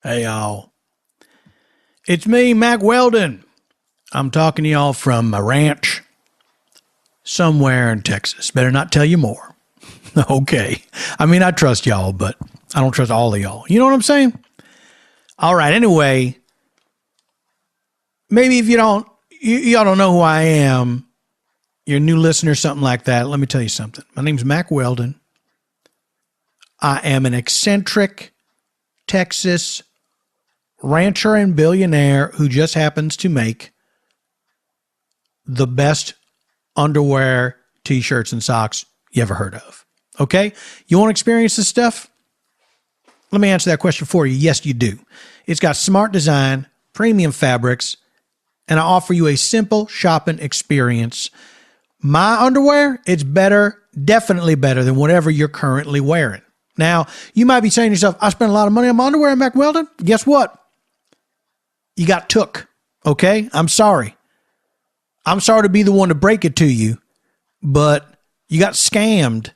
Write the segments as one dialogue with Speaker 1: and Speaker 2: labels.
Speaker 1: Hey, y'all. It's me, Mac Weldon. I'm talking to y'all from a ranch somewhere in Texas. Better not tell you more. Okay. I mean, I trust y'all, but I don't trust all of y'all. You know what I'm saying? All right. Anyway, maybe if y'all don't know who I am, you're a new listener, something like that. Let me tell you something. My name's Mac Weldon. I am an eccentric Texas rancher and billionaire who just happens to make the best underwear, t-shirts, and socks you ever heard of. Okay? You want to experience this stuff? Let me answer that question for you. Yes, you do. It's got smart design, premium fabrics, and I offer you a simple shopping experience. My underwear, it's better, definitely better than whatever you're currently wearing. Now, you might be saying to yourself, I spent a lot of money on my underwear, Mac Weldon. Guess what? You got took, okay? I'm sorry. I'm sorry to be the one to break it to you, but you got scammed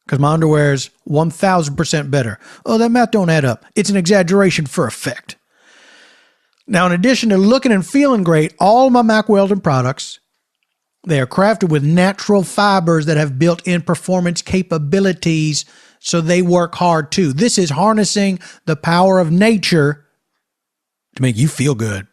Speaker 1: because my underwear is 1,000% better. Oh, that math don't add up. It's an exaggeration for effect. Now, in addition to looking and feeling great, all my Mac Weldon products, they are crafted with natural fibers that have built-in performance capabilities, so they work hard too. This is harnessing the power of nature to make you feel good.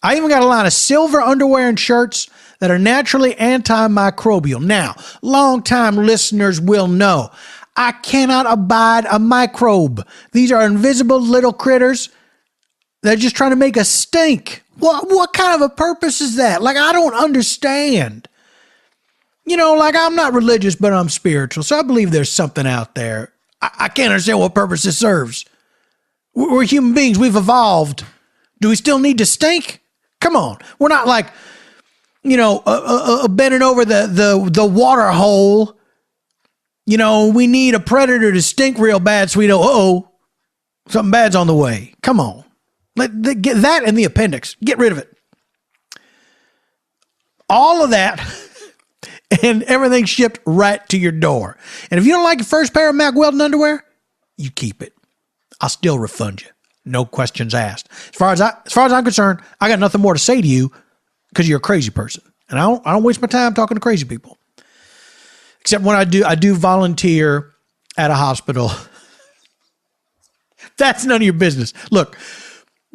Speaker 1: I even got a line of silver underwear and shirts that are naturally antimicrobial. Now, long-time listeners will know I cannot abide a microbe. These are invisible little critters that are just trying to make us stink. What kind of a purpose is that? Like, I don't understand. You know, like, I'm not religious, but I'm spiritual, so I believe there's something out there. I can't understand what purpose it serves. We're human beings. We've evolved. Do we still need to stink? Come on. We're not like, you know, bending over the water hole. You know, we need a predator to stink real bad so we know, uh-oh, something bad's on the way. Come on. Get that in the appendix. Get rid of it. All of that and everything shipped right to your door. And if you don't like your first pair of Mac Weldon underwear, you keep it. I'll still refund you. No questions asked. As far as I'm concerned, I got nothing more to say to you because you're a crazy person. And I don't waste my time talking to crazy people. Except when I do volunteer at a hospital. That's none of your business. Look,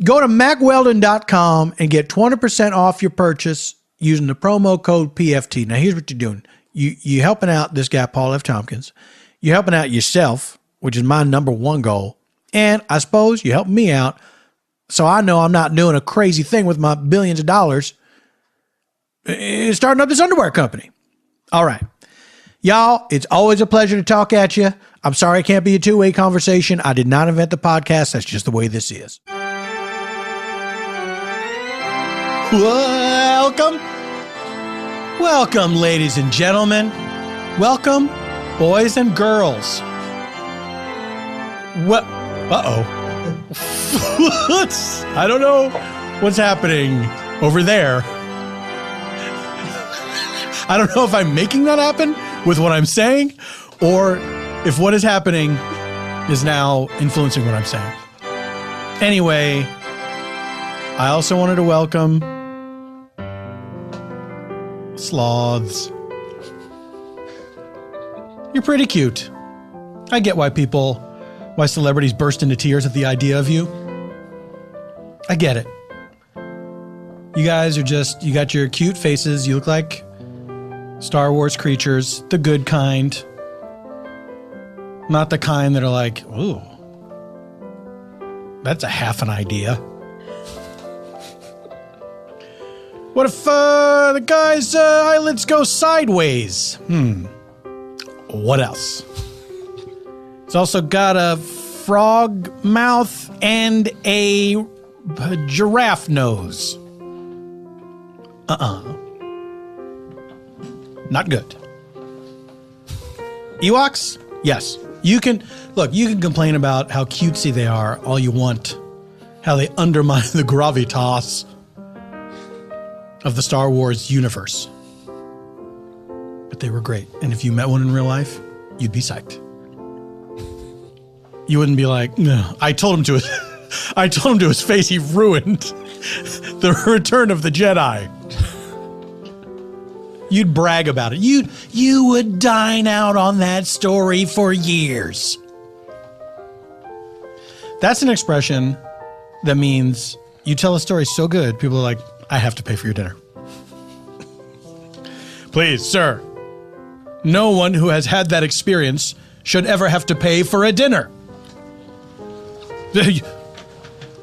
Speaker 1: go to macweldon.com and get 20% off your purchase using the promo code PFT. Now, here's what you're doing. You're helping out this guy, Paul F. Tompkins. You're helping out yourself, which is my number one goal. And I suppose you help me out so I know I'm not doing a crazy thing with my billions of dollars starting up this underwear company. All right. Y'all, it's always a pleasure to talk at you. I'm sorry it can't be a two-way conversation. I did not invent the podcast. That's just the way this is. Welcome, ladies and gentlemen. Welcome, boys and girls. What? Uh-oh. I don't know what's happening over there. I don't know if I'm making that happen with what I'm saying or if what is happening is now influencing what I'm saying. Anyway, I also wanted to welcome sloths. You're pretty cute. I get why celebrities burst into tears at the idea of you. I get it. You guys are you got your cute faces. You look like Star Wars creatures, the good kind. Not the kind that are like, ooh, that's a half an idea. What if the guy's eyelids go sideways? What else? It's also got a frog mouth and a giraffe nose. Not good. Ewoks? Yes. You can complain about how cutesy they are all you want. How they undermine the gravitas of the Star Wars universe. But they were great. And if you met one in real life, you'd be psyched. You wouldn't be like, no, I told him to. I told him to his face he ruined the Return of the Jedi. You'd brag about it. You would dine out on that story for years. That's an expression that means you tell a story so good, people are like, I have to pay for your dinner. Please, sir. No one who has had that experience should ever have to pay for a dinner.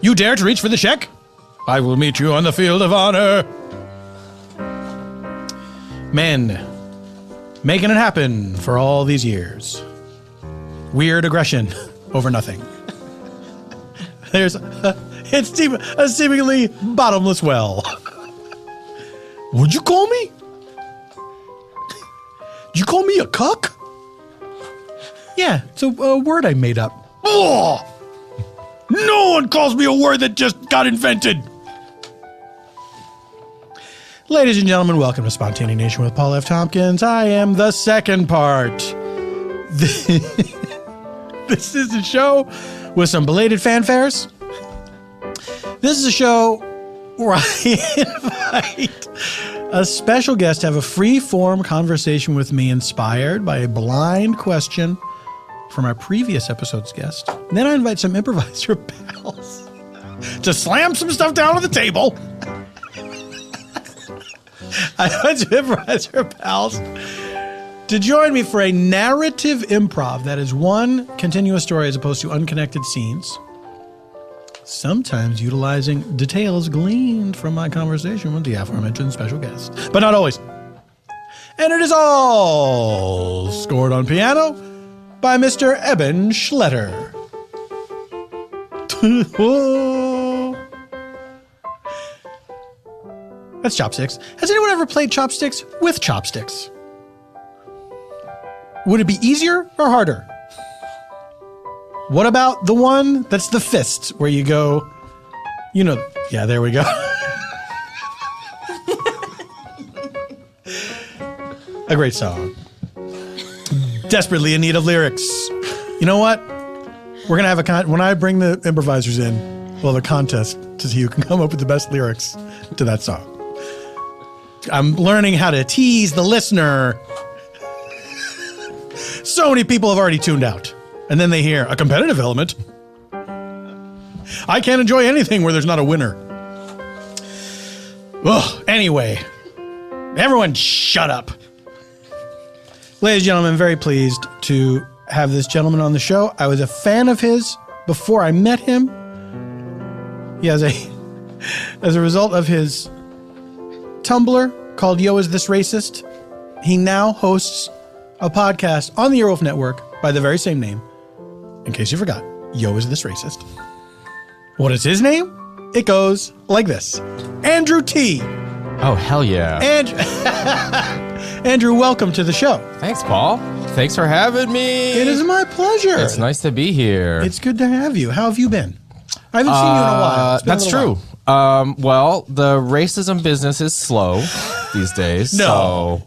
Speaker 1: You dare to reach for the check? I will meet you on the field of honor. Men, making it happen for all these years. Weird aggression over nothing. It's a seemingly bottomless well. What'd you call me? Did you call me a cuck? Yeah, it's a word I made up. Oh! No one calls me a word that just got invented. Ladies and gentlemen, welcome to Spontaneanation with Paul F. Tompkins. I am the second part. This is a show with some belated fanfares. This is a show where I invite a special guest to have a free-form conversation with me inspired by a blind question from our previous episode's guest. And then I invite some improviser pals to slam some stuff down on the table. I invite some improviser pals to join me for a narrative improv that is one continuous story as opposed to unconnected scenes, sometimes utilizing details gleaned from my conversation with the aforementioned special guest, but not always. And it is all scored on piano by Mr. Eban Schletter. That's chopsticks. Has anyone ever played chopsticks with chopsticks? Would it be easier or harder? What about the one that's the fist, where you go, you know, yeah, there we go. A great song. Desperately in need of lyrics. You know what? We're going to have when I bring the improvisers in, we'll have a contest to see who can come up with the best lyrics to that song. I'm learning how to tease the listener. So many people have already tuned out. And then they hear a competitive element. I can't enjoy anything where there's not a winner. Ugh, anyway, everyone shut up. Ladies and gentlemen, I'm very pleased to have this gentleman on the show. I was a fan of his before I met him. He has as a result of his Tumblr called Yo Is This Racist, he now hosts a podcast on the Earwolf Network by the very same name. In case you forgot, Yo Is This Racist. What is his name? It goes like this. Andrew T.
Speaker 2: Oh, hell yeah.
Speaker 1: Andrew, welcome to the show.
Speaker 2: Thanks, Paul. Thanks for having me.
Speaker 1: It is my pleasure.
Speaker 2: It's nice to be here.
Speaker 1: It's good to have you. How have you been? I haven't seen you in a while.
Speaker 2: That's true. Well, the racism business is slow these days.
Speaker 1: No.
Speaker 2: So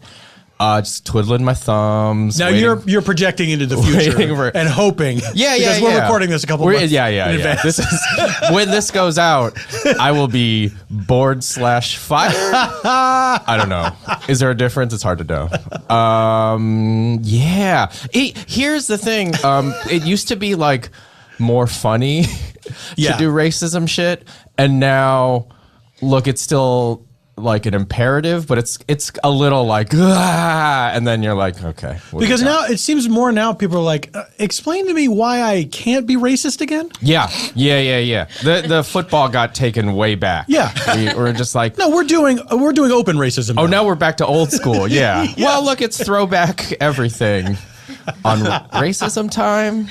Speaker 2: just twiddling my thumbs.
Speaker 1: Now you're projecting into the future and hoping.
Speaker 2: Yeah,
Speaker 1: because we're recording this a couple months in advance.
Speaker 2: This is when this goes out, I will be bored / fired. I don't know. Is there a difference? It's hard to know. Yeah. Here's the thing. It used to be like more funny to do racism shit, and now look, it's still like an imperative, but it's a little like, and then you're like, okay.
Speaker 1: Because now it seems more now people are like, explain to me why I can't be racist again.
Speaker 2: Yeah. The football got taken way back.
Speaker 1: Yeah.
Speaker 2: We're just like,
Speaker 1: no, we're doing open racism.
Speaker 2: Oh, now we're back to old school. Yeah. Well, look, it's throwback everything on racism time.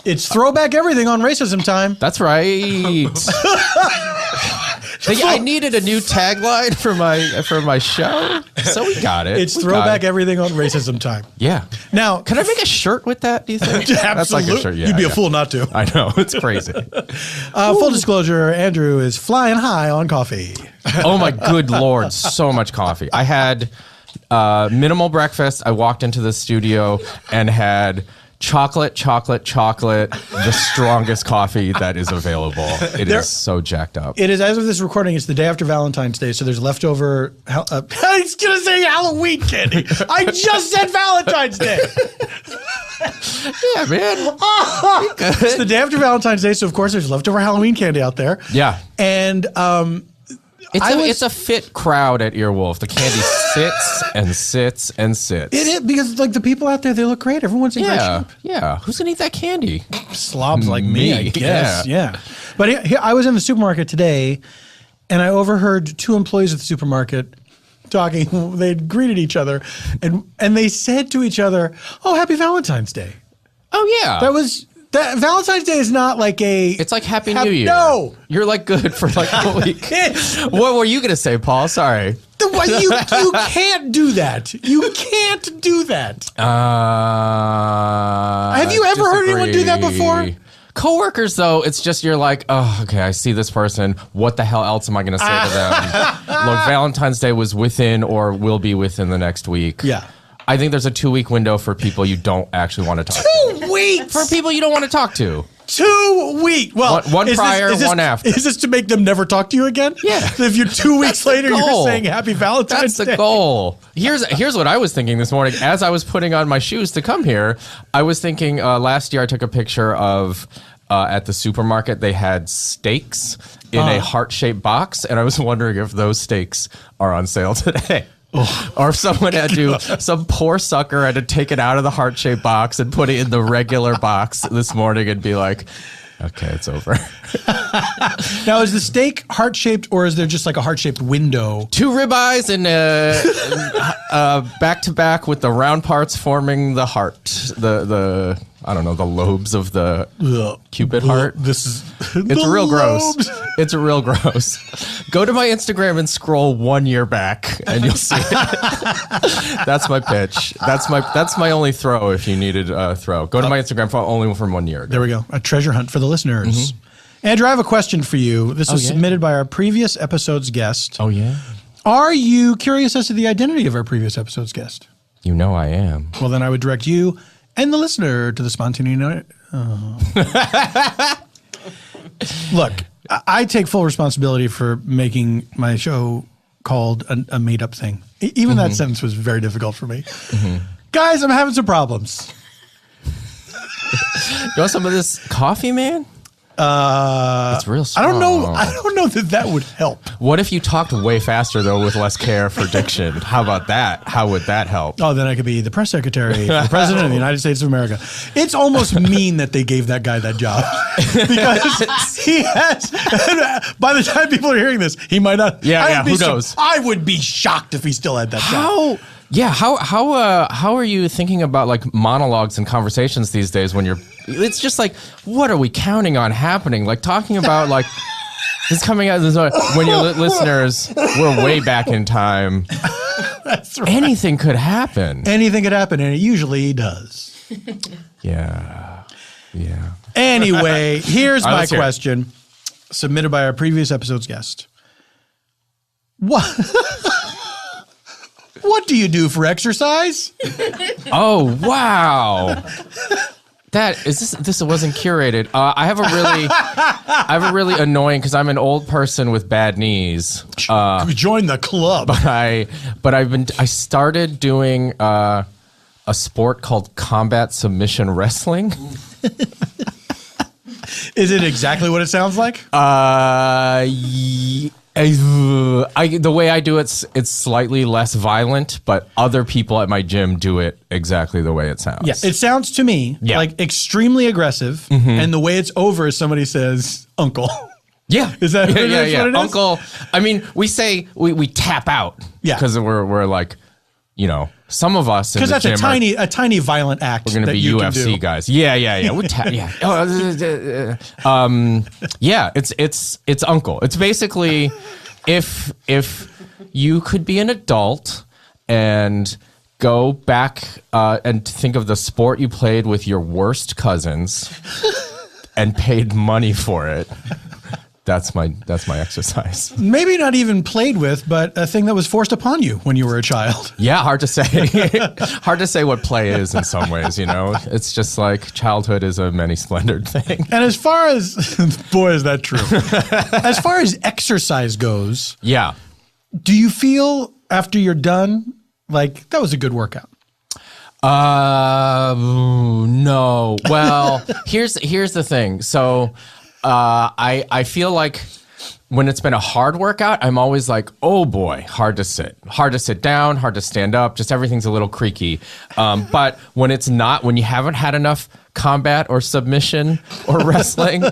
Speaker 1: It's throwback everything on racism time.
Speaker 2: That's right. I needed a new tagline for my show, so we got it.
Speaker 1: It's throwback everything on racism time.
Speaker 2: Yeah.
Speaker 1: Now,
Speaker 2: can I make a shirt with that? Do you think?
Speaker 1: Absolutely.
Speaker 2: That's like a shirt. Yeah,
Speaker 1: you'd be a fool not to.
Speaker 2: I know, it's crazy.
Speaker 1: Full disclosure: Andrew is flying high on coffee.
Speaker 2: Oh my good Lord, so much coffee. I had minimal breakfast. I walked into the studio and had chocolate, the strongest coffee that is available. It is so jacked up.
Speaker 1: It is, as of this recording, it's the day after Valentine's Day, so there's leftover... I was going to say Halloween candy. I just said Valentine's Day.
Speaker 2: Yeah, man.
Speaker 1: It's the day after Valentine's Day, so of course there's leftover Halloween candy out there.
Speaker 2: Yeah.
Speaker 1: And...
Speaker 2: It's a fit crowd at Earwolf. The candy sits and sits and sits.
Speaker 1: It is, because like the people out there, they look great. Everyone's in great shape.
Speaker 2: Yeah. Who's gonna eat that candy?
Speaker 1: Slobs like me, I guess. Yeah. But here, I was in the supermarket today, and I overheard two employees at the supermarket talking. They greeted each other, and they said to each other, "Oh, Happy Valentine's Day."
Speaker 2: Oh yeah.
Speaker 1: That Valentine's Day is not like a...
Speaker 2: It's like Happy New Year.
Speaker 1: No.
Speaker 2: You're like good for like a week. What were you going to say, Paul? Sorry.
Speaker 1: You can't do that. You can't do that. Have you ever heard anyone do that before?
Speaker 2: Coworkers, though, it's just you're like, oh, okay, I see this person. What the hell else am I going to say to them? Look, Valentine's Day was within or will be within the next week.
Speaker 1: Yeah.
Speaker 2: I think there's a 2-week window for people you don't actually want to talk to.
Speaker 1: 2 weeks?
Speaker 2: For people you don't want to talk to.
Speaker 1: 2 weeks. Well,
Speaker 2: one prior, one after.
Speaker 1: Is this to make them never talk to you again?
Speaker 2: Yeah.
Speaker 1: If you're 2 weeks later, you're saying Happy Valentine's Day.
Speaker 2: That's the goal. Here's what I was thinking this morning. As I was putting on my shoes to come here, I was thinking last year I took a picture of at the supermarket. They had steaks in a heart-shaped box, and I was wondering if those steaks are on sale today. Oh. Or if someone some poor sucker had to take it out of the heart-shaped box and put it in the regular box this morning and be like, okay, it's over.
Speaker 1: Now, is the steak heart-shaped, or is there just like a heart-shaped window?
Speaker 2: 2 ribeyes and back-to-back with the round parts forming the heart. The I don't know, the lobes of the Cupid heart. It's real gross. It's real gross. Go to my Instagram and scroll 1 year back and you'll see it. That's my pitch. That's my only throw if you needed a throw. Go to my Instagram for only from 1 year ago.
Speaker 1: There we go. A treasure hunt for the listeners. Mm-hmm. Andrew, I have a question for you. This was submitted by our previous episode's guest.
Speaker 2: Oh, yeah?
Speaker 1: Are you curious as to the identity of our previous episode's guest?
Speaker 2: You know I am.
Speaker 1: Well, then I would direct you and the listener to the spontaneous. Look, I take full responsibility for making my show called a made-up thing. Even that sentence was very difficult for me. Guys, I'm having some problems.
Speaker 2: You want some of this coffee, man? It's real strong.
Speaker 1: I don't know that would help.
Speaker 2: What if you talked way faster, though, with less care for diction? How about that? How would that help?
Speaker 1: Oh, then I could be the press secretary for the president of the United States of America. It's almost mean that they gave that guy that job. Because he has, by the time people are hearing this, he might not.
Speaker 2: Yeah, who knows?
Speaker 1: I would be shocked if he still had that job.
Speaker 2: Yeah, how are you thinking about like monologues and conversations these days when it's just like, what are we counting on happening? Like talking about like, it's coming out when your listeners, we're way back in time.
Speaker 1: That's right.
Speaker 2: Anything could happen.
Speaker 1: Anything could happen, and it usually does.
Speaker 2: Yeah.
Speaker 1: Anyway, here's my question, submitted by our previous episode's guest. What do you do for exercise?
Speaker 2: Oh, wow. This wasn't curated. I have a really annoying, because I'm an old person with bad knees.
Speaker 1: Join the club.
Speaker 2: But I started doing a sport called combat submission wrestling.
Speaker 1: Is it exactly what it sounds like?
Speaker 2: The way I do it's slightly less violent, but other people at my gym do it exactly the way it sounds.
Speaker 1: Yeah, it sounds to me like extremely aggressive, and the way it's over is somebody says, "Uncle."
Speaker 2: Yeah,
Speaker 1: is that what it is?
Speaker 2: Uncle? I mean, we say we tap out. Yeah, because we're like, you know, some of us because that's
Speaker 1: a tiny violent act.
Speaker 2: We're going to be UFC guys. Yeah. We tap. Yeah. It's Uncle. It's basically if you could be an adult and go back and think of the sport you played with your worst cousins and paid money for it, that's my exercise.
Speaker 1: Maybe not even played with, but a thing that was forced upon you when you were a child.
Speaker 2: Yeah, hard to say. Hard to say what play is in some ways, you know? It's just like childhood is a many splendored thing.
Speaker 1: And as far as, boy, is that true. As far as exercise goes,
Speaker 2: yeah.
Speaker 1: Do you feel after you're done, like that was a good workout?
Speaker 2: No. Well, here's the thing. So, I feel like when it's been a hard workout, I'm always like, oh boy, hard to sit down, hard to stand up, just everything's a little creaky. But when it's not, when you haven't had enough combat or submission or wrestling,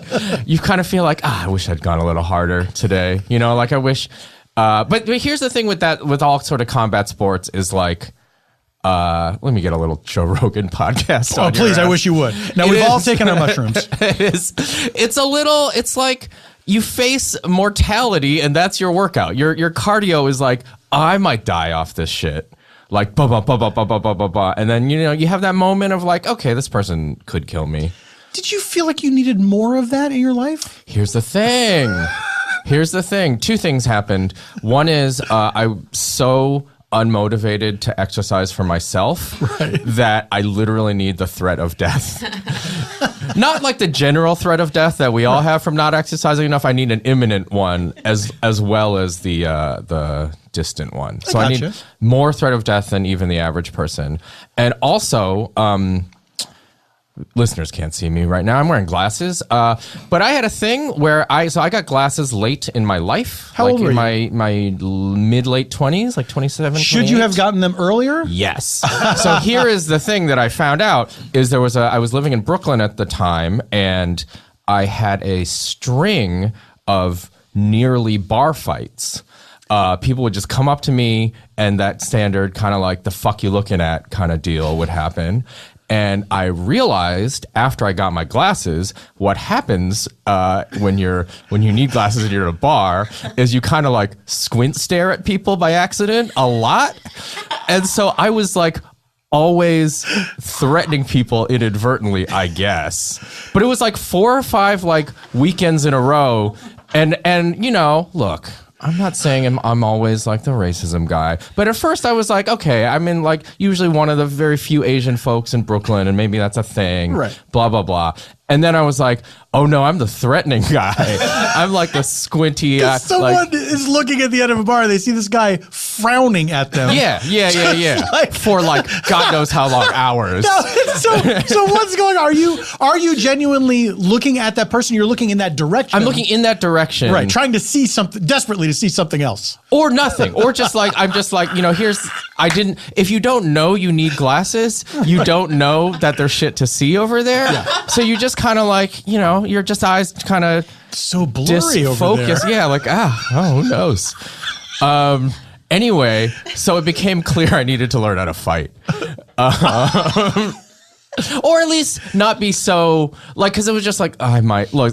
Speaker 2: you kind of feel like, I wish I'd gone a little harder today. You know, like I wish, but here's the thing with that, with all sort of combat sports is like, let me get a little Joe Rogan podcast.
Speaker 1: Oh, please, I wish you would. Now, we've all taken our mushrooms.
Speaker 2: It is. It's like you face mortality and that's your workout. Your cardio is like, I might die off this shit. Like, ba ba ba ba ba ba ba ba ba. And then, you know, you have that moment of like, okay, this person could kill me.
Speaker 1: Did you feel like you needed more of that in your life?
Speaker 2: Here's the thing. Two things happened. One is I'm so unmotivated to exercise for myself that I literally need the threat of death. Not like the general threat of death that we all have from not exercising enough. I need an imminent one as well as the distant one. So I need more threat of death than even the average person. And also, listeners can't see me right now. I'm wearing glasses. But I had a thing where I got glasses late in my life.
Speaker 1: How old were you?
Speaker 2: In my mid-late 20s, like 27,
Speaker 1: Should
Speaker 2: 28.
Speaker 1: you have gotten them earlier?
Speaker 2: Yes. So here is the thing that I found out is I was living in Brooklyn at the time and I had a string of nearly bar fights. People would just come up to me and that standard kind of like the fuck you looking at kind of deal would happen. And I realized after I got my glasses, what happens when you need glasses and you're at a bar is you kind of like squint stare at people by accident a lot. And so I was like always threatening people inadvertently, I guess. But it was like 4 or 5 like weekends in a row. And you know, look, I'm not saying I'm always like the racism guy, but at first I was like, okay, I'm in like usually one of the very few Asian folks in Brooklyn and maybe that's a thing,
Speaker 1: right?
Speaker 2: Blah, blah, blah. And then I was like, oh no, I'm the threatening guy. I'm like the squinty.
Speaker 1: Someone is looking at the end of a bar. They see this guy frowning at them.
Speaker 2: Yeah. Like, for like God knows how long hours.
Speaker 1: No, so what's going on? Are you genuinely looking at that person? You're looking in that direction.
Speaker 2: I'm looking in that direction.
Speaker 1: Right. Trying to see something, desperately to see something else.
Speaker 2: Or nothing. Or just like, I'm just like, you know, if you don't know you need glasses, you don't know that there's shit to see over there. Yeah. So you just kind of like, you know, your just eyes kind of
Speaker 1: so blurry over there.
Speaker 2: Yeah, like, who knows? Anyway, so it became clear I needed to learn how to fight. Or at least not be so, like, because it was just like, I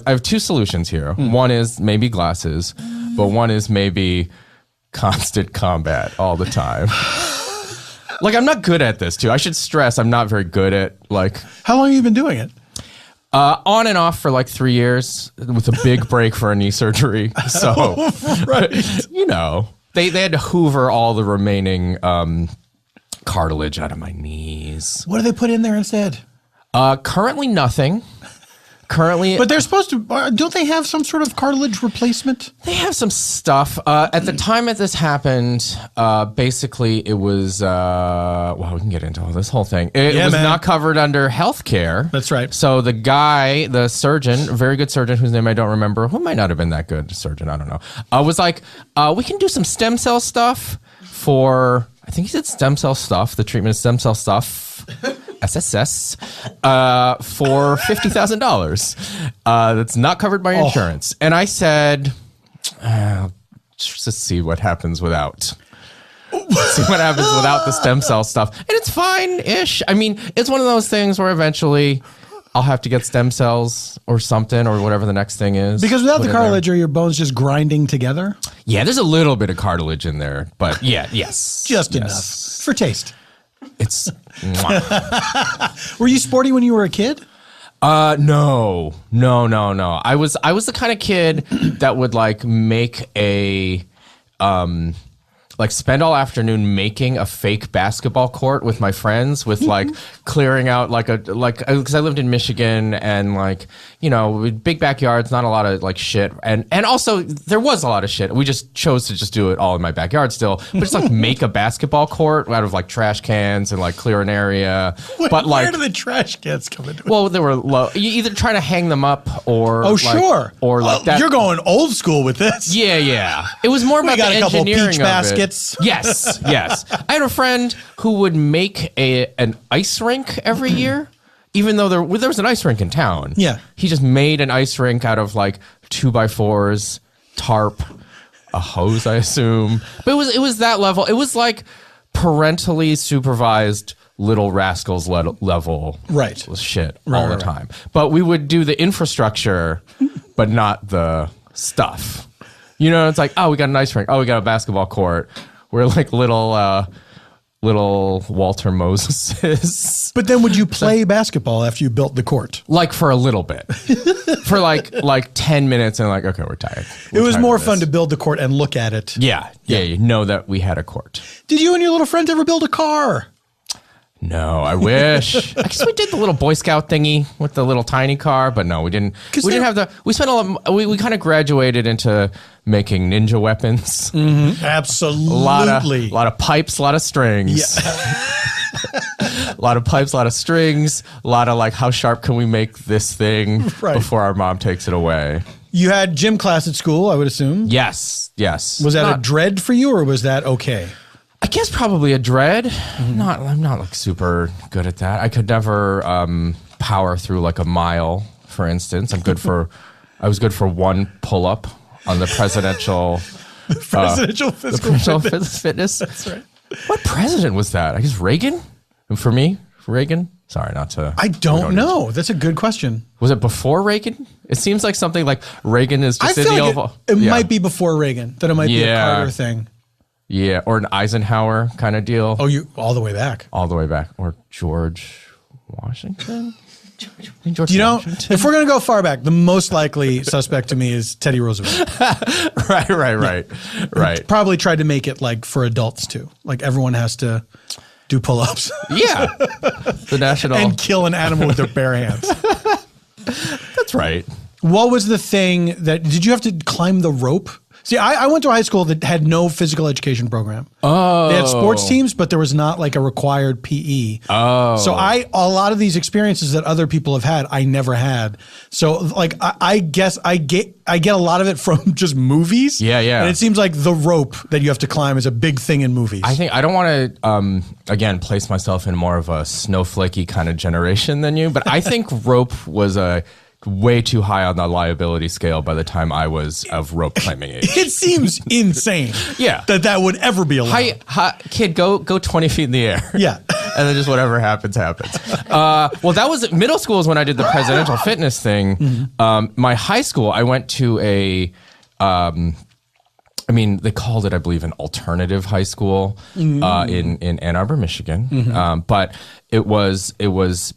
Speaker 2: have 2 solutions here. One is maybe glasses, but one is maybe constant combat all the time. Like, I'm not good at this, too. I should stress I'm not very good at, like...
Speaker 1: How long have you been doing it?
Speaker 2: On and off for like 3 years with a big break for a knee surgery. So,
Speaker 1: right.
Speaker 2: You know, they had to hoover all the remaining cartilage out of my knees.
Speaker 1: What do they put in there instead?
Speaker 2: Currently nothing. But they're supposed to,
Speaker 1: don't they have some sort of cartilage replacement?
Speaker 2: They have some stuff. At the time that this happened, basically it was, well, we can get into this whole thing. It was not covered under healthcare.
Speaker 1: That's right.
Speaker 2: So the guy, the surgeon, a very good surgeon whose name I don't remember, who might not have been that good surgeon, I don't know, was like, we can do some stem cell stuff for, I think he said stem cell stuff, the treatment of stem cell stuff. SSS for $50,000. That's not covered by insurance. And I said, just see what happens without. See what happens without the stem cell stuff. And it's fine-ish. I mean, it's one of those things where eventually I'll have to get stem cells or something or whatever the next thing is.
Speaker 1: Because without the cartilage, are your bones just grinding together?
Speaker 2: Yeah, there's a little bit of cartilage in there. But yeah, yes.
Speaker 1: Just enough. For taste.
Speaker 2: It's
Speaker 1: Were you sporty when you were a kid?
Speaker 2: No. I was the kind of kid that would like make a like spend all afternoon making a fake basketball court with my friends with like clearing out because I lived in Michigan and like, you know, big backyards, not a lot of like shit. And also there was a lot of shit. We just chose to just do it all in my backyard still, but just like make a basketball court out of like trash cans and like clear an area.
Speaker 1: Wait,
Speaker 2: but like,
Speaker 1: where do the trash cans come into it?
Speaker 2: well, they were low. You either trying to hang them up or
Speaker 1: sure.
Speaker 2: Or like that.
Speaker 1: You're going old school with this.
Speaker 2: Yeah. It was more about
Speaker 1: got
Speaker 2: the
Speaker 1: a couple
Speaker 2: engineering
Speaker 1: peach
Speaker 2: of
Speaker 1: baskets.
Speaker 2: it. Yes. I had a friend who would make an ice rink every year, even though there was an ice rink in town.
Speaker 1: Yeah.
Speaker 2: He just made an ice rink out of like 2x4s, tarp, a hose, I assume. But it was that level. It was like parentally supervised Little Rascals level shit all the time. But we would do the infrastructure, but not the stuff. You know, it's like, oh, we got an ice rink. Oh, we got a basketball court. We're like little Walter Moseses.
Speaker 1: But then would you play basketball after you built the court?
Speaker 2: Like for a little bit. For like 10 minutes and like, okay, we're tired.
Speaker 1: It was more fun to build the court and look at it.
Speaker 2: Yeah. You know that we had a court.
Speaker 1: Did you and your little friends ever build a car?
Speaker 2: No, I wish. I guess we did the little Boy Scout thingy with the little tiny car, but no, we didn't. We didn't have the. We spent a lot. We kind of graduated into making ninja weapons.
Speaker 1: Mm-hmm. Absolutely.
Speaker 2: A lot of pipes, a lot of strings. Yeah. A lot of pipes, a lot of strings. A lot of like, how sharp can we make this thing before our mom takes it away?
Speaker 1: You had gym class at school, I would assume.
Speaker 2: Yes.
Speaker 1: Was that a dread for you, or was that okay?
Speaker 2: I guess probably a dread. I'm not like super good at that. I could never power through like a mile, for instance. I was good for one pull up on the presidential physical fitness.
Speaker 1: That's right.
Speaker 2: What president was that? I guess Reagan. And for me, Reagan. Sorry, not to.
Speaker 1: I don't know. That's a good question.
Speaker 2: Was it before Reagan? It seems like something like Reagan is just in the Oval.
Speaker 1: It might be before Reagan. That it might be a Carter thing.
Speaker 2: Yeah, or an Eisenhower kind of deal.
Speaker 1: Oh, you all the way back.
Speaker 2: All the way back. Or George Washington?
Speaker 1: If we're going to go far back, the most likely suspect to me is Teddy Roosevelt.
Speaker 2: Right.
Speaker 1: Probably tried to make it like for adults too. Like everyone has to do pull-ups.
Speaker 2: Yeah. The national.
Speaker 1: And kill an animal with their bare hands.
Speaker 2: That's right.
Speaker 1: What was the thing did you have to climb the rope? See, I went to a high school that had no physical education program.
Speaker 2: Oh.
Speaker 1: They had sports teams, but there was not like a required PE.
Speaker 2: Oh.
Speaker 1: So a lot of these experiences that other people have had, I never had. So like, I guess I get a lot of it from just movies.
Speaker 2: Yeah.
Speaker 1: And it seems like the rope that you have to climb is a big thing in movies.
Speaker 2: I think I don't want to, again, place myself in more of a snowflakey kind of generation than you, but I think rope was way too high on the liability scale by the time I was of rope climbing age.
Speaker 1: It seems insane.
Speaker 2: Yeah.
Speaker 1: That would ever be allowed.
Speaker 2: Kid, go 20 feet in the air.
Speaker 1: Yeah.
Speaker 2: And then just whatever happens. Well, that was middle school is when I did the presidential fitness thing. Mm-hmm. My high school, I went to they called it, I believe, an alternative high school in Ann Arbor, Michigan. Mm-hmm. But it was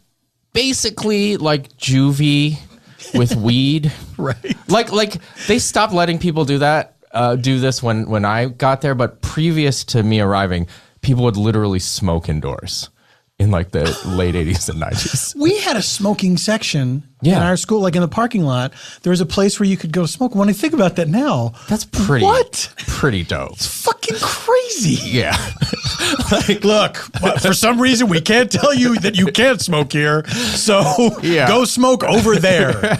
Speaker 2: basically like juvie with weed.
Speaker 1: Right.
Speaker 2: Like they stopped letting people do this when I got there, but previous to me arriving, people would literally smoke indoors in like the late 80s and 90s.
Speaker 1: We had a smoking section in our school, like in the parking lot. There was a place where you could go smoke. When I think about that now,
Speaker 2: that's pretty dope.
Speaker 1: It's fucking crazy.
Speaker 2: Yeah.
Speaker 1: Look, for some reason we can't tell you that you can't smoke here, so go smoke over there.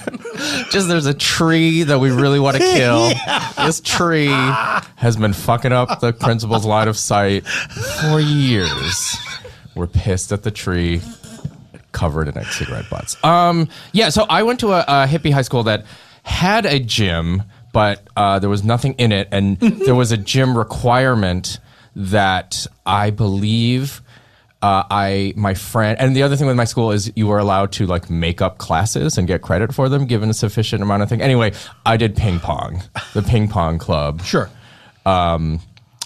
Speaker 2: Just there's a tree that we really want to kill. Yeah. This tree has been fucking up the principal's line of sight for years. We're pissed at the tree, covered in cigarette butts. So I went to a hippie high school that had a gym, but there was nothing in it, and there was a gym requirement that I believe my friend, and the other thing with my school is you were allowed to like make up classes and get credit for them given a sufficient amount of thing. Anyway, I did ping pong, the ping pong club.
Speaker 1: Sure.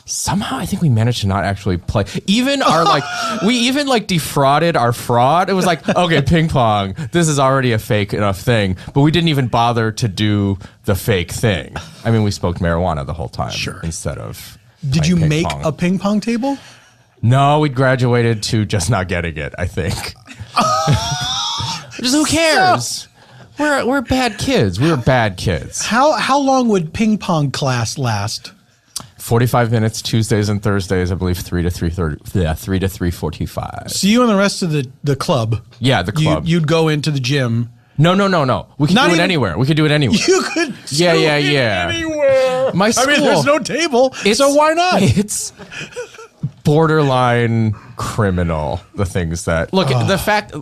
Speaker 2: Somehow I think we managed to not actually play. Even we even defrauded our fraud. It was like, okay, ping pong, this is already a fake enough thing, but we didn't even bother to do the fake thing. I mean, we smoked marijuana the whole time instead of
Speaker 1: Did you make a ping pong table?
Speaker 2: No, we graduated to just not getting it, I think. Just who cares? We're bad kids. We were bad kids.
Speaker 1: How long would ping pong class last?
Speaker 2: 45 minutes, Tuesdays and Thursdays, I believe 3 to 3:30. Yeah, 3 to 3:45.
Speaker 1: So you and the rest of the club.
Speaker 2: Yeah, the club.
Speaker 1: You'd go into the gym.
Speaker 2: No. We could do it anywhere. We could do it anywhere.
Speaker 1: You could do it anywhere.
Speaker 2: My school.
Speaker 1: I mean, there's no table, so why not?
Speaker 2: It's borderline criminal, the things that... Look, the fact...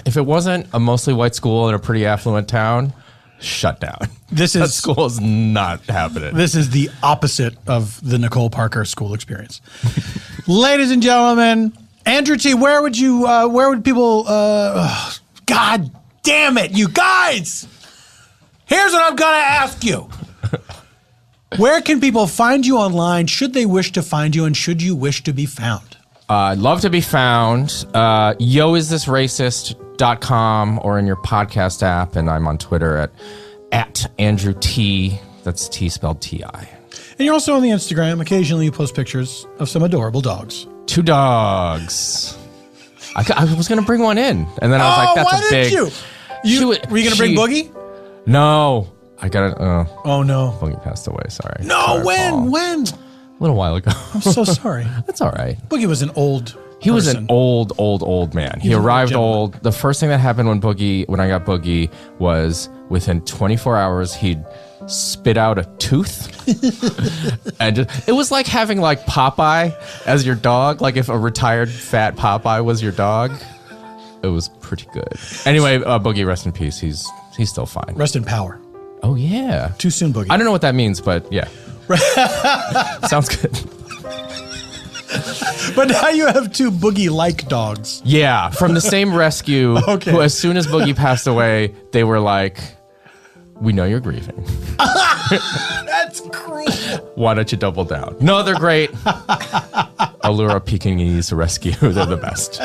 Speaker 2: If it wasn't a mostly white school in a pretty affluent town, shut down. That school is not happening.
Speaker 1: This is the opposite of the Nicole Parker school experience. Ladies and gentlemen, Andrew T., where would people... God damn it, you guys! Here's what I'm going to ask you. Where can people find you online, should they wish to find you, and should you wish to be found?
Speaker 2: I'd love to be found. yoisthisracist.com or in your podcast app, and I'm on Twitter at Andrew T. That's T spelled T-I.
Speaker 1: And you're also on the Instagram. Occasionally you post pictures of some adorable dogs.
Speaker 2: 2 dogs. I was going to bring one in, and then I was like, that's a big...
Speaker 1: Were you going to bring Boogie?
Speaker 2: No. I got it.
Speaker 1: Oh, no.
Speaker 2: Boogie passed away, sorry.
Speaker 1: No,
Speaker 2: sorry,
Speaker 1: when?
Speaker 2: Paul.
Speaker 1: When?
Speaker 2: A little while ago.
Speaker 1: I'm so sorry.
Speaker 2: That's all right.
Speaker 1: Boogie was an old
Speaker 2: He was an old man. He arrived old. The first thing that happened when I got Boogie was within 24 hours, he'd spit out a tooth. And it was like having Popeye as your dog. Like if a retired fat Popeye was your dog. It was pretty good. Anyway, Boogie, rest in peace. He's still fine.
Speaker 1: Rest in power.
Speaker 2: Oh, yeah.
Speaker 1: Too soon, Boogie.
Speaker 2: I don't know what that means, but yeah. Sounds good.
Speaker 1: But now you have 2 Boogie-like dogs.
Speaker 2: Yeah, from the same rescue.
Speaker 1: Okay.
Speaker 2: Who, as soon as Boogie passed away, they were like, we know you're grieving.
Speaker 1: That's cruel.
Speaker 2: Why don't you double down? No, they're great. Allura Pekingese Rescue. They're the best.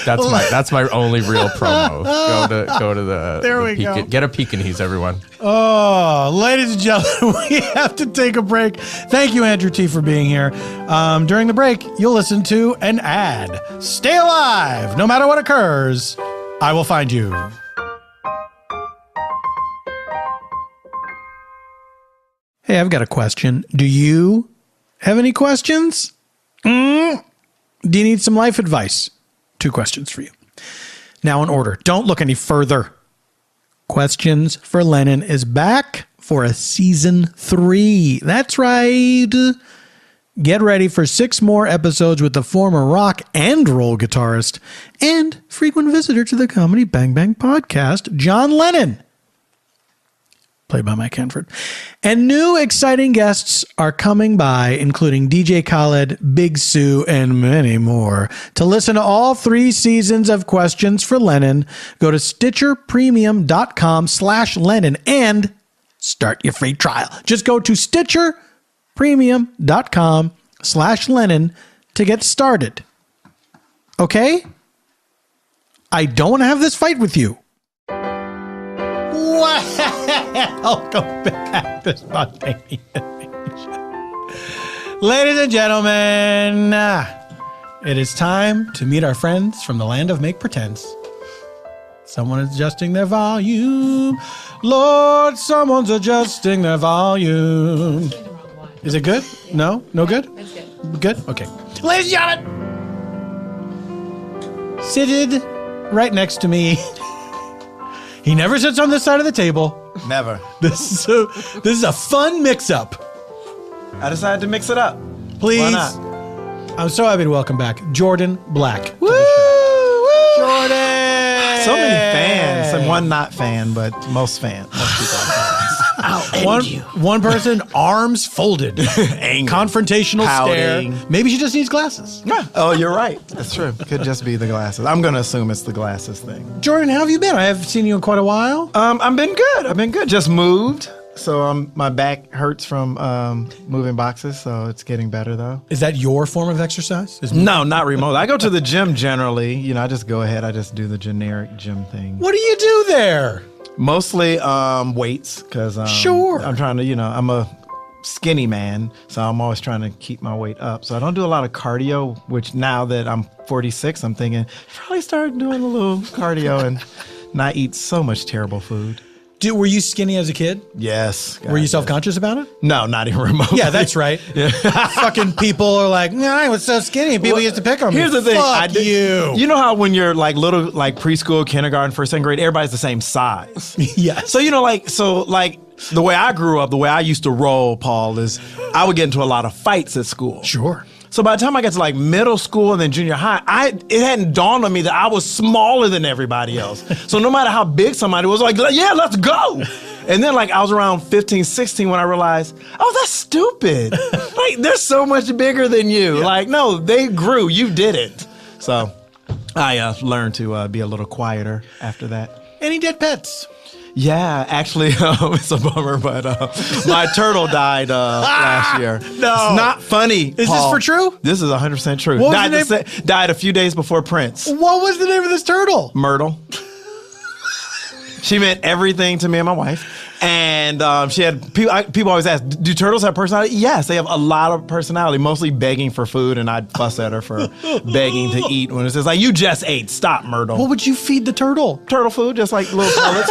Speaker 2: That's my only real promo. Go to the
Speaker 1: there we go.
Speaker 2: Get a Pekingese, everyone.
Speaker 1: Oh, ladies and gentlemen, we have to take a break. Thank you, Andrew T., for being here. During the break, you'll listen to an ad. Stay alive. No matter what occurs, I will find you. Hey, I've got a question. Do you have any questions? Do you need some life advice? 2 questions for you. Now in order. Don't look any further. Questions for Lennon is back for a season 3. That's right. Get ready for 6 more episodes with the former rock and roll guitarist and frequent visitor to the Comedy Bang Bang podcast, John Lennon. Played by Mike Hanford. And new exciting guests are coming by, including DJ Khaled, Big Sue, and many more. To listen to all 3 seasons of Questions for Lennon, go to StitcherPremium.com/Lennon and start your free trial. Just go to StitcherPremium.com/Lennon to get started. Okay? I don't want to have this fight with you. Welcome back to Spontaneous. Ladies and gentlemen, it is time to meet our friends from the land of make pretense. Someone is adjusting their volume. Lord, someone's adjusting their volume. Is it good? No? No good?
Speaker 3: It's good.
Speaker 1: Good? Okay. Ladies and gentlemen, seated right next to me. He never sits on this side of the table.
Speaker 4: Never.
Speaker 1: This is a fun mix-up.
Speaker 4: I decided to mix it up.
Speaker 1: Please.
Speaker 4: Why not?
Speaker 1: I'm so happy to welcome back Jordan Black.
Speaker 4: Woo!
Speaker 1: Jordan!
Speaker 4: So many fans. And one not fan, but most fans. Most people are fans.
Speaker 1: One person, arms folded. Angry. Confrontational
Speaker 4: Pouting.
Speaker 1: stare. Maybe she just needs glasses.
Speaker 4: Oh, you're right. That's true. Could just be the glasses. I'm going to assume it's the glasses thing.
Speaker 1: Jordan, how have you been? I haven't seen you in quite a while.
Speaker 4: I've been good. Just moved. so my back hurts from moving boxes, so it's getting better though.
Speaker 1: Is that your form of exercise?
Speaker 4: No, not remote. I go to the gym generally. You know, I just go ahead. I just do the generic gym thing.
Speaker 1: What do you do there?
Speaker 4: Mostly weights, because
Speaker 1: Sure.
Speaker 4: I'm trying to, I'm a skinny man, so I'm always trying to keep my weight up. So I don't do a lot of cardio, which now that I'm 46, I'm thinking probably start doing a little cardio and not eat so much terrible food.
Speaker 1: Were you skinny as a kid?
Speaker 4: Yes. God,
Speaker 1: Were you self-conscious about it?
Speaker 4: No, not even remotely.
Speaker 1: Yeah, that's right. Fucking people are like, nah, I was so skinny. People used to pick on me.
Speaker 4: Here's the thing.
Speaker 1: Fuck you.
Speaker 4: You know how when you're like little, like preschool, kindergarten, first, second grade, everybody's the same size.
Speaker 1: Yes.
Speaker 4: So, the way I grew up, the way I used to roll, Paul, is I would get into a lot of fights at school.
Speaker 1: Sure.
Speaker 4: So by the time I got to like middle school and then junior high, it hadn't dawned on me that I was smaller than everybody else. So no matter how big somebody was, like, yeah, let's go. And then like I was around 15, 16 when I realized, oh, that's stupid. Like they're so much bigger than you. Yeah. Like, no, they grew, you didn't. So I learned to be a little quieter after that.
Speaker 1: Any dead pets?
Speaker 4: Yeah, actually, it's a bummer, but my turtle died last year. No. It's not funny,
Speaker 1: Is
Speaker 4: Paul.
Speaker 1: this for true?
Speaker 4: This is 100% true.
Speaker 1: What was the name?
Speaker 4: Died a few days before Prince.
Speaker 1: What was the name of this turtle?
Speaker 4: Myrtle. She meant everything to me and my wife. And she had, people always ask, do turtles have personality? Yes, they have a lot of personality, mostly begging for food, and I'd fuss at her for begging to eat when it says, like, you just ate, stop, Myrtle.
Speaker 1: What would you feed the turtle?
Speaker 4: Turtle food, just like little pellets.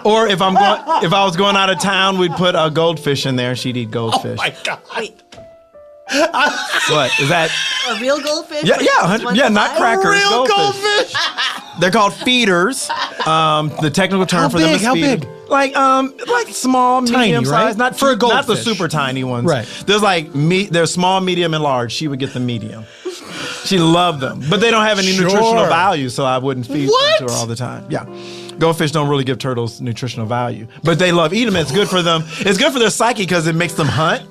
Speaker 4: Or if I was going out of town, we'd put a goldfish in there, and she'd eat goldfish.
Speaker 1: Oh my God.
Speaker 3: Wait,
Speaker 4: What, is that?
Speaker 3: a real goldfish?
Speaker 4: Yeah, not crackers.
Speaker 1: Real goldfish?
Speaker 4: They're called feeders. The technical term for them is
Speaker 1: How
Speaker 4: feeder.
Speaker 1: big?
Speaker 4: Like small,
Speaker 1: Tiny,
Speaker 4: medium
Speaker 1: right?
Speaker 4: size, not
Speaker 1: For a
Speaker 4: not the
Speaker 1: goldfish.
Speaker 4: super tiny ones.
Speaker 1: Right.
Speaker 4: There's small, medium, and large. She would get the medium. She loved them, but they don't have any nutritional value, so I wouldn't feed them to her all the time. Yeah. Goldfish don't really give turtles nutritional value, but they love eating them. It's good for them. It's good for their psyche because it makes them hunt.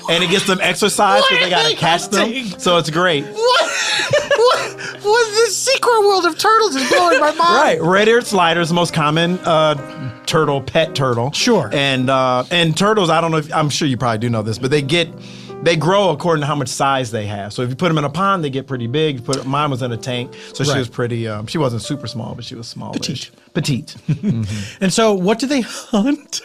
Speaker 4: And it gets them exercise because they gotta catch them. So it's great.
Speaker 1: What? This secret world of turtles is blowing my mind.
Speaker 4: Right. Red-eared slider is the most common pet turtle.
Speaker 1: Sure.
Speaker 4: And turtles, I don't know I'm sure you probably do know this, but they grow according to how much size they have. So if you put them in a pond, they get pretty big. Mine was in a tank, so she was pretty. She wasn't super small, but she was small. Petite. Mm-hmm.
Speaker 1: And so, what do they hunt?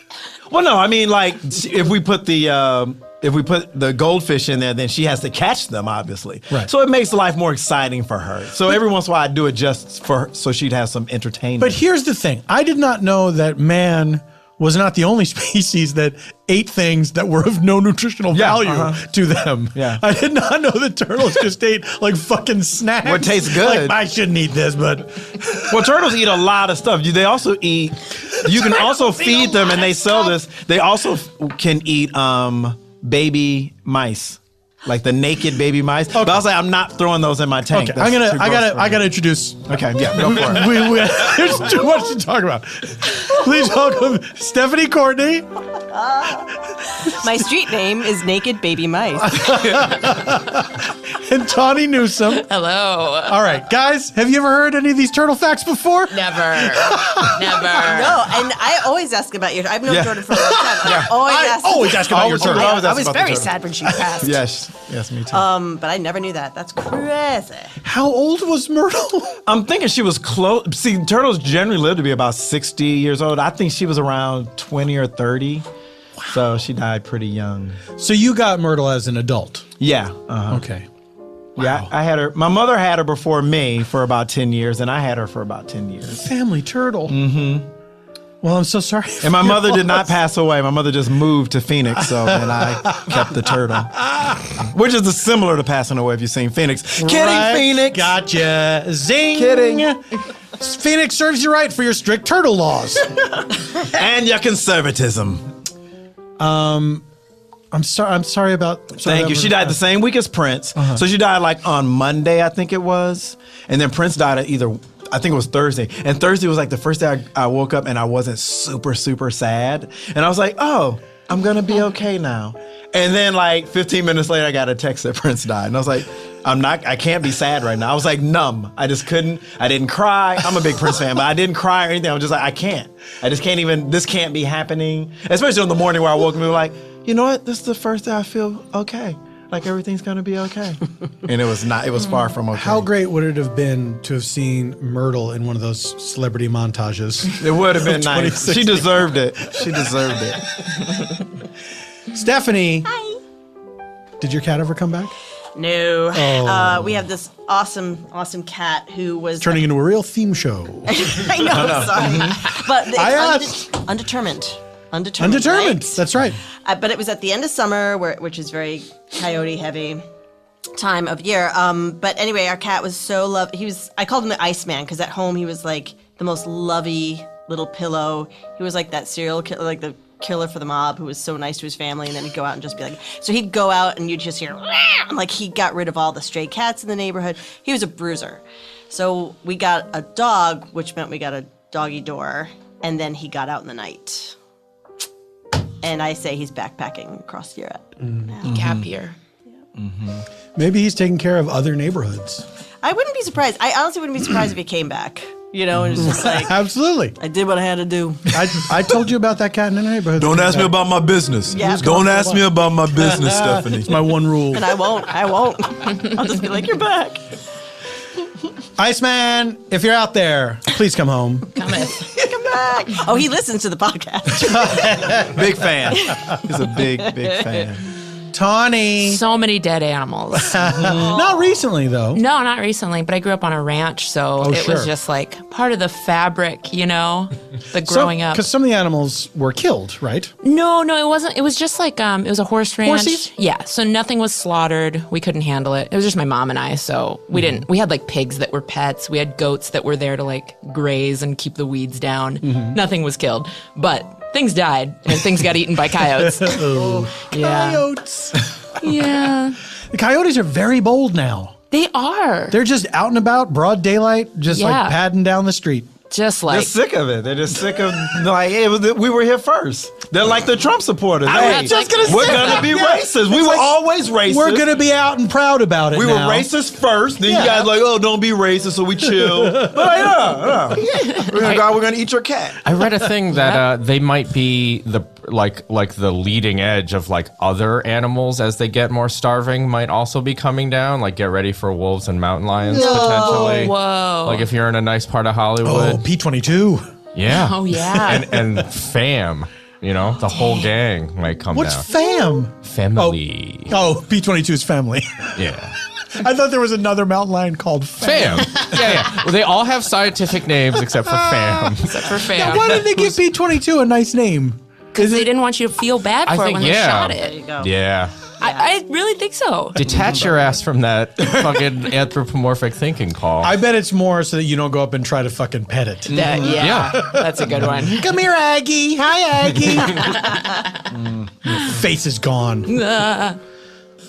Speaker 4: Well, no, I mean, like if we put the goldfish in there, then she has to catch them, obviously.
Speaker 1: Right.
Speaker 4: So it makes life more exciting for her. So every once in a while, I do it just so she'd have some entertainment.
Speaker 1: But here's the thing: I did not know that man was not the only species that ate things that were of no nutritional value to them.
Speaker 4: Yeah.
Speaker 1: I did not know that turtles just ate like fucking snacks.
Speaker 4: What tastes good.
Speaker 1: Like, I shouldn't eat this, but
Speaker 4: well, turtles eat a lot of stuff. They also eat. You can also feed them, and they sell this. They also can eat baby mice. Like the naked baby mice. Okay. But I was like, I'm not throwing those in my tank.
Speaker 1: Okay, I gotta introduce.
Speaker 4: Okay, yeah, go for it.
Speaker 1: There's too much to talk about. Please welcome Stephanie Courtney.
Speaker 3: My street name is Naked Baby Mice.
Speaker 1: And Tawny Newsome.
Speaker 5: Hello.
Speaker 1: All right, guys, have you ever heard any of these turtle facts before?
Speaker 5: Never. Never.
Speaker 3: No, and I always ask about your. I've known Jordan for a long time.
Speaker 1: I always ask about your turtle.
Speaker 3: I was very sad when she passed.
Speaker 4: Yes, me too.
Speaker 3: But I never knew that. That's crazy.
Speaker 1: How old was Myrtle?
Speaker 4: I'm thinking she was close. See, turtles generally live to be about 60 years old. I think she was around 20 or 30. Wow. So she died pretty young.
Speaker 1: So you got Myrtle as an adult?
Speaker 4: Yeah.
Speaker 1: Okay. Wow.
Speaker 4: Yeah, I had her. My mother had her before me for about 10 years, and I had her for about 10 years.
Speaker 1: Family turtle. Mm-hmm. Well, I'm so sorry.
Speaker 4: And my mother did not pass away. My mother just moved to Phoenix, so then I kept the turtle. Which is similar to passing away if you've seen Phoenix. Kidding, Phoenix.
Speaker 1: Gotcha. Zing.
Speaker 4: Kidding.
Speaker 1: Phoenix serves you right for your strict turtle laws.
Speaker 4: And your conservatism.
Speaker 1: I'm sorry about.
Speaker 4: Thank you. She died the same week as Prince. So she died like on Monday, I think it was. And then Prince died at I think it was Thursday. And Thursday was like the first day I woke up and I wasn't super, super sad. And I was like, oh, I'm going to be okay now. And then like 15 minutes later, I got a text that Prince died. And I was like, I can't be sad right now. I was like numb. I just couldn't. I didn't cry. I'm a big Prince fan, but I didn't cry or anything. I was just like, I can't. I just can't even, this can't be happening. Especially in the morning where I woke up and was like, you know what? This is the first day I feel okay. Like everything's gonna be okay. And it was not, it was far from okay.
Speaker 1: How great would it have been to have seen Myrtle in one of those celebrity montages?
Speaker 4: It would have been nice. She deserved it. She deserved it.
Speaker 1: Stephanie. Hi. Did your cat ever come back?
Speaker 3: No. We have this awesome cat who was
Speaker 1: turning into a real theme show.
Speaker 3: I know, sorry. But it's undetermined. Undetermined, right?
Speaker 1: That's right.
Speaker 3: But it was at the end of summer, which is very coyote-heavy time of year. But anyway, our cat was so I called him the Iceman because at home he was like the most lovey little pillow. He was like that serial killer, like the killer for the mob who was so nice to his family, and then he'd go out and just be like, so he'd go out and you'd just hear, like he got rid of all the stray cats in the neighborhood. He was a bruiser. So we got a dog, which meant we got a doggy door, and then he got out in the night. And I say he's backpacking across Europe.
Speaker 5: Gap year.
Speaker 1: Maybe he's taking care of other neighborhoods.
Speaker 3: I wouldn't be surprised. I honestly wouldn't be surprised if he came back. You know, and it's just like,
Speaker 1: absolutely.
Speaker 3: I did what I had to do.
Speaker 1: I told you about that cat in the neighborhood.
Speaker 4: Don't ask me about my business.
Speaker 3: Yeah.
Speaker 4: Don't ask me about my business, Stephanie.
Speaker 1: It's my one rule.
Speaker 3: And I won't. I'll just be like, you're back.
Speaker 1: Iceman, if you're out there, please come home.
Speaker 3: Come back. Oh, he listens to the podcast.
Speaker 4: Big fan. He's a big fan.
Speaker 1: Tawny.
Speaker 5: So many dead animals.
Speaker 1: Not recently, though.
Speaker 5: No, not recently, but I grew up on a ranch, so it was just like part of the fabric, you know, the growing up.
Speaker 1: Because some of the animals were killed, right?
Speaker 5: No, it wasn't. It was just like, it was a horse ranch.
Speaker 1: Horsies?
Speaker 5: Yeah, so nothing was slaughtered. We couldn't handle it. It was just my mom and I, so we had like pigs that were pets. We had goats that were there to like graze and keep the weeds down. Nothing was killed, but things died and things got eaten by coyotes. Yeah.
Speaker 1: Coyotes.
Speaker 5: Yeah.
Speaker 1: The coyotes are very bold now.
Speaker 5: They are.
Speaker 1: They're just out and about, broad daylight, just like padding down the street.
Speaker 5: Just like.
Speaker 4: They're sick of it. They're just sick of, like, hey, we were here first. They're like the Trump supporters.
Speaker 1: I was just going to say
Speaker 4: we're going to be racist. We were always racist.
Speaker 1: We're going to be out and proud about it
Speaker 4: We
Speaker 1: now.
Speaker 4: were racist first. Then you guys like, oh, don't be racist, so we chill. But we're going to eat your cat.
Speaker 2: I read a thing that they might be the the leading edge of like other animals as they get more starving might also be coming down. Like get ready for wolves and mountain lions potentially.
Speaker 5: Whoa.
Speaker 2: Like if you're in a nice part of Hollywood.
Speaker 1: Oh, P-22.
Speaker 2: Yeah.
Speaker 5: Oh, yeah.
Speaker 2: And fam, you know, the whole gang might come
Speaker 1: What's
Speaker 2: down.
Speaker 1: fam?
Speaker 2: Family.
Speaker 1: Oh, P-22's family.
Speaker 2: Yeah.
Speaker 1: I thought there was another mountain lion called Fam.
Speaker 2: Yeah. Well, they all have scientific names except for fam.
Speaker 5: Except for fam.
Speaker 1: Now, why did they give P-22 a nice name?
Speaker 5: Because they didn't want you to feel bad for it when they shot
Speaker 3: There
Speaker 5: it.
Speaker 3: you go.
Speaker 2: Yeah.
Speaker 5: I really think so.
Speaker 2: Detach your ass from that fucking anthropomorphic thinking, Paul.
Speaker 1: I bet it's more so that you don't go up and try to fucking pet it.
Speaker 5: That's a good one.
Speaker 1: Come here, Aggie. Hi, Aggie. Your face is gone.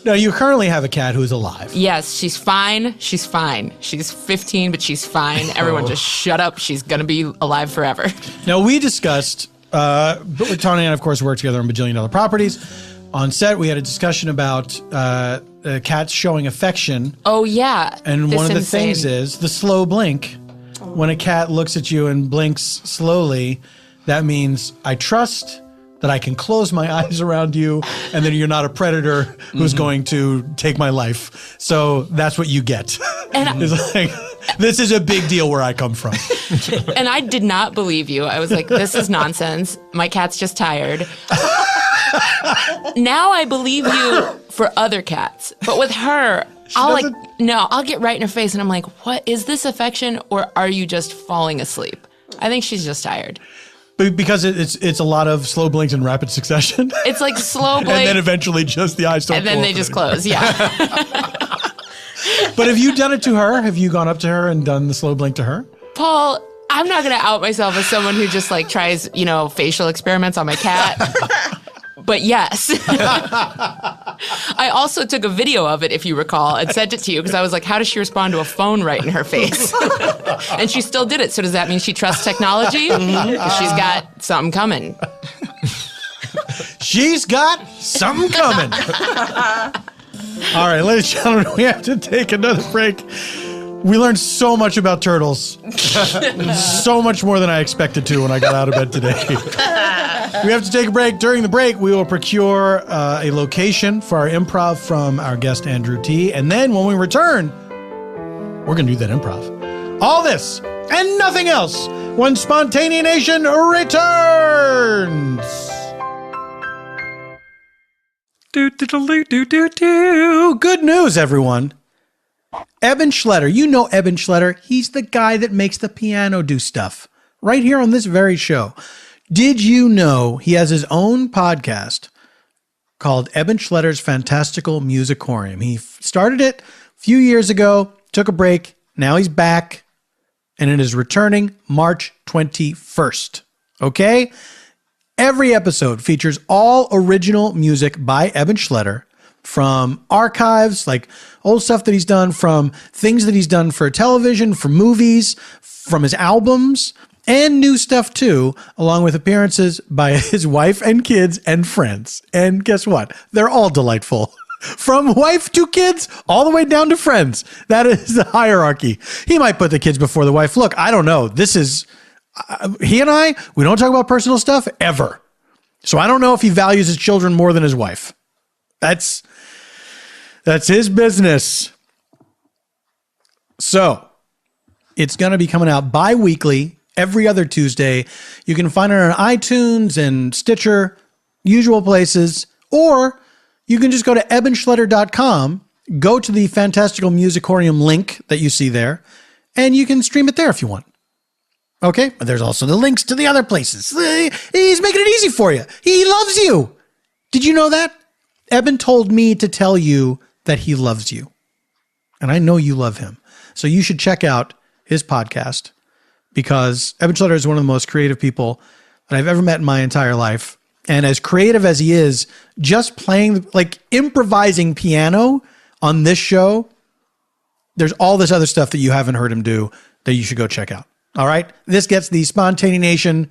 Speaker 1: No, you currently have a cat who's alive.
Speaker 5: Yes, she's fine. She's fine. She's 15, but she's fine. Everyone just shut up. She's going to be alive forever.
Speaker 1: Now, we discussed, Tawny and I, of course, work together on bajillion-dollar properties. On set, we had a discussion about cats showing affection.
Speaker 5: Oh, yeah.
Speaker 1: And one of the things is the slow blink. When a cat looks at you and blinks slowly, that means I trust that I can close my eyes around you and that you're not a predator who's going to take my life. So that's what you get. And it's like, this is a big deal where I come from.
Speaker 5: And I did not believe you. I was like, this is nonsense. My cat's just tired. Now I believe you for other cats. But with her, I'll get right in her face and I'm like, what, is this affection or are you just falling asleep? I think she's just tired.
Speaker 1: Because it's a lot of slow blinks in rapid succession.
Speaker 5: It's like slow blink.
Speaker 1: And then eventually just the eyes don't
Speaker 5: And then they just close, yeah.
Speaker 1: But have you done it to her? Have you gone up to her and done the slow blink to her?
Speaker 5: Paul, I'm not going to out myself as someone who just like tries, facial experiments on my cat. But yes. I also took a video of it, if you recall, and sent it to you because I was like, how does she respond to a phone right in her face? And she still did it. So does that mean she trusts technology? 'Cause she's got something coming.
Speaker 1: She's got something coming. All right, ladies and gentlemen, we have to take another break. We learned so much about turtles. So much more than I expected to when I got out of bed today. We have to take a break. During the break, we will procure a location for our improv from our guest, Andrew T. And then when we return, we're going to do that improv. All this and nothing else when Spontaneanation returns. Good news, everyone. Eban Schletter. You know Eban Schletter. He's the guy that makes the piano do stuff right here on this very show. Did you know he has his own podcast called Eban Schletter's Fantastical Musicorium? He started it a few years ago, took a break. Now he's back, and it is returning March 21st. Okay? Every episode features all original music by Eban Schletter, from archives, like old stuff that he's done, from things that he's done for television, for movies, from his albums, and new stuff too, along with appearances by his wife and kids and friends. And guess what? They're all delightful. From wife to kids, all the way down to friends. That is the hierarchy. He might put the kids before the wife. Look, I don't know. This is, he and I, we don't talk about personal stuff ever. So I don't know if he values his children more than his wife. That's his business. So it's going to be coming out bi-weekly, every other Tuesday. You can find it on iTunes and Stitcher, usual places, or you can just go to ebanschletter.com, go to the Fantastical Musicorium link that you see there, and you can stream it there if you want. Okay? But there's also the links to the other places. He's making it easy for you. He loves you. Did you know that? Eban told me to tell you that he loves you. And I know you love him. So you should check out his podcast, because Eban Schletter is one of the most creative people that I've ever met in my entire life. And as creative as he is, just playing, like improvising piano on this show, there's all this other stuff that you haven't heard him do that you should go check out. All right? This gets the Spontaneanation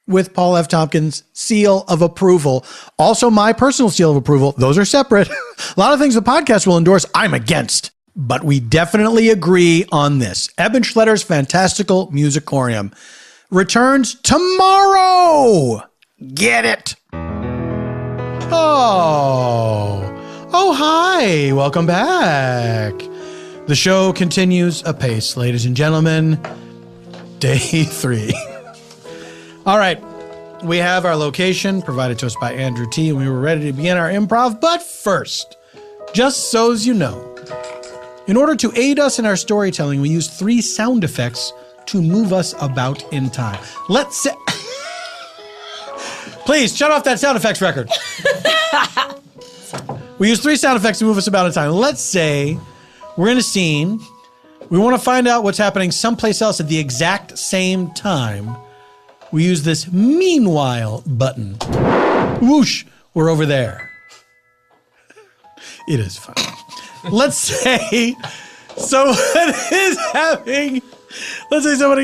Speaker 1: with Paul F. Tompkins seal of approval. Also, my personal seal of approval. Those are separate. A lot of things the podcast will endorse, I'm against. But we definitely agree on this. Eban Schletter's Fantastical Musicorium returns tomorrow. Get it. Oh, hi. Welcome back. The show continues apace, ladies and gentlemen. Day 3. All right. We have our location provided to us by Andrew T. And we were ready to begin our improv. But first, just so as you know, in order to aid us in our storytelling, we use 3 sound effects to move us about in time. Let's say... Please, shut off that sound effects record. We use 3 sound effects to move us about in time. Let's say we're in a scene. We want to find out what's happening someplace else at the exact same time. We use this meanwhile button. Whoosh, we're over there. It is fun. Let's say somebody's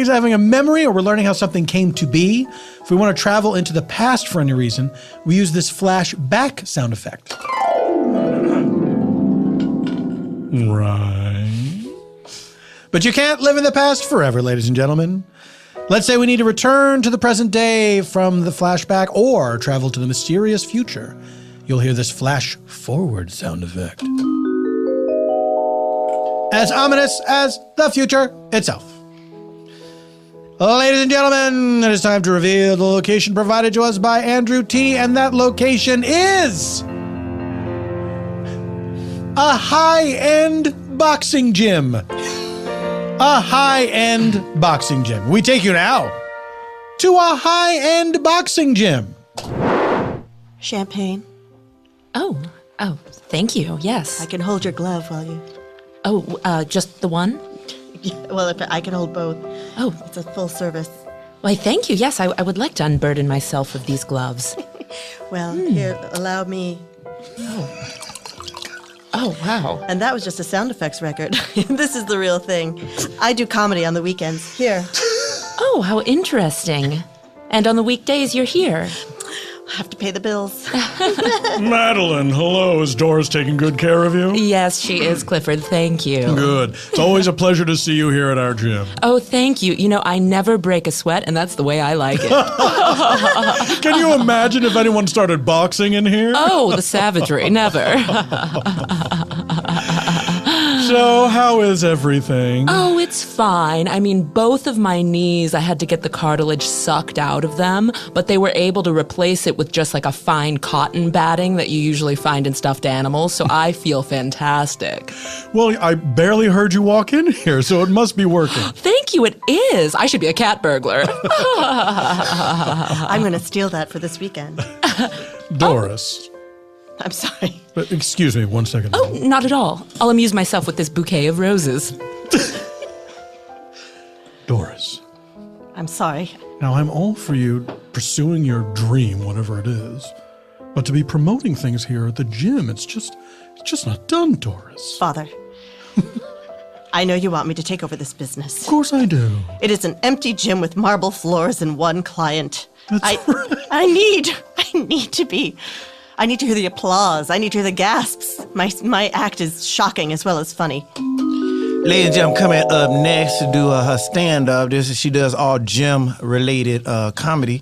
Speaker 1: having a memory, or we're learning how something came to be. If we want to travel into the past for any reason, we use this flashback sound effect. Right. But you can't live in the past forever, ladies and gentlemen. Let's say we need to return to the present day from the flashback, or travel to the mysterious future. You'll hear this flash forward sound effect. As ominous as the future itself. Ladies and gentlemen, it is time to reveal the location provided to us by Andrew T. And that location is a high-end boxing gym. A high-end boxing gym. We take you now to a high-end boxing gym.
Speaker 3: Champagne.
Speaker 5: Oh, thank you. Yes.
Speaker 3: I can hold your glove while you...
Speaker 5: Oh, just the one?
Speaker 3: Well, if I can hold both.
Speaker 5: Oh.
Speaker 3: It's a full service.
Speaker 5: Why, thank you. Yes, I would like to unburden myself of these gloves.
Speaker 3: Well, here, allow me.
Speaker 5: Oh, wow.
Speaker 3: And that was just a sound effects record. This is the real thing. I do comedy on the weekends. Here.
Speaker 5: Oh, how interesting. And on the weekdays, you're here.
Speaker 3: I have to pay the bills.
Speaker 1: Madeline, hello. Is Doris taking good care of you?
Speaker 5: Yes, she is, Clifford. Thank you.
Speaker 1: Good. It's always a pleasure to see you here at our gym.
Speaker 5: Oh, thank you. You know, I never break a sweat, and that's the way I like it.
Speaker 1: Can you imagine if anyone started boxing in here?
Speaker 5: Oh, the savagery. Never.
Speaker 1: So, how is everything?
Speaker 5: Oh, it's fine. I mean, both of my knees, I had to get the cartilage sucked out of them, but they were able to replace it with just like a fine cotton batting that you usually find in stuffed animals, so I feel fantastic.
Speaker 1: Well, I barely heard you walk in here, so it must be working.
Speaker 5: Thank you, it is. I should be a cat burglar.
Speaker 3: I'm going to steal that for this weekend.
Speaker 1: Doris.
Speaker 3: I'm sorry.
Speaker 1: Excuse me 1 second.
Speaker 5: Oh, not at all. I'll amuse myself with this bouquet of roses.
Speaker 1: Doris.
Speaker 3: I'm sorry.
Speaker 1: Now, I'm all for you pursuing your dream, whatever it is. But to be promoting things here at the gym, it's just not done, Doris.
Speaker 3: Father, I know you want me to take over this business.
Speaker 1: Of course I do.
Speaker 3: It is an empty gym with marble floors and one client.
Speaker 1: Right.
Speaker 3: I need to hear the applause. I need to hear the gasps. My act is shocking as well as funny.
Speaker 4: Ladies and gentlemen, coming up next to do her stand-up. She does all gym-related comedy.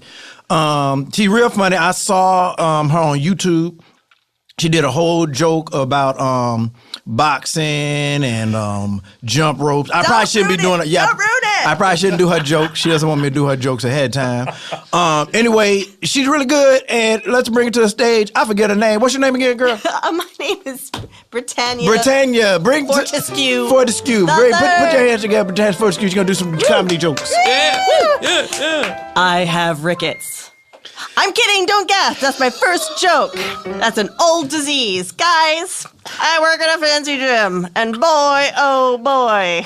Speaker 4: She's real funny. I saw her on YouTube. She did a whole joke about boxing and jump ropes. I probably shouldn't be doing it. Yeah,
Speaker 3: Don't ruin it.
Speaker 4: I probably shouldn't do her joke. She doesn't want me to do her jokes ahead of time. Anyway, she's really good, and let's bring her to the stage. I forget her name. What's your name again, girl?
Speaker 3: My name is Britannia.
Speaker 4: Britannia. Bring
Speaker 3: Fortescue.
Speaker 4: Fortescue. Put your hands together, Britannia Fortescue. She's gonna do some comedy jokes.
Speaker 3: I have rickets. I'm kidding, don't gasp. That's my first joke. That's an old disease. Guys, I work at a fancy gym, and boy, oh boy.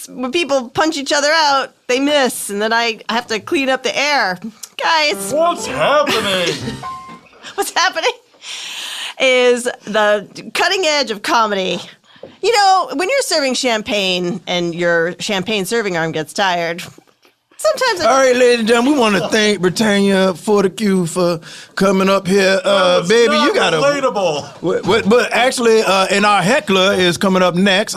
Speaker 3: When people punch each other out, they miss, and then I have to clean up the air. Guys.
Speaker 4: What's happening?
Speaker 3: What's happening is the cutting edge of comedy. You know, when you're serving champagne and your champagne serving arm gets tired, sometimes
Speaker 4: All right, ladies and gentlemen, we want to thank Britannia Fortescue for coming up here. Baby, you got
Speaker 6: relatable.
Speaker 4: But actually, and our heckler is coming up next.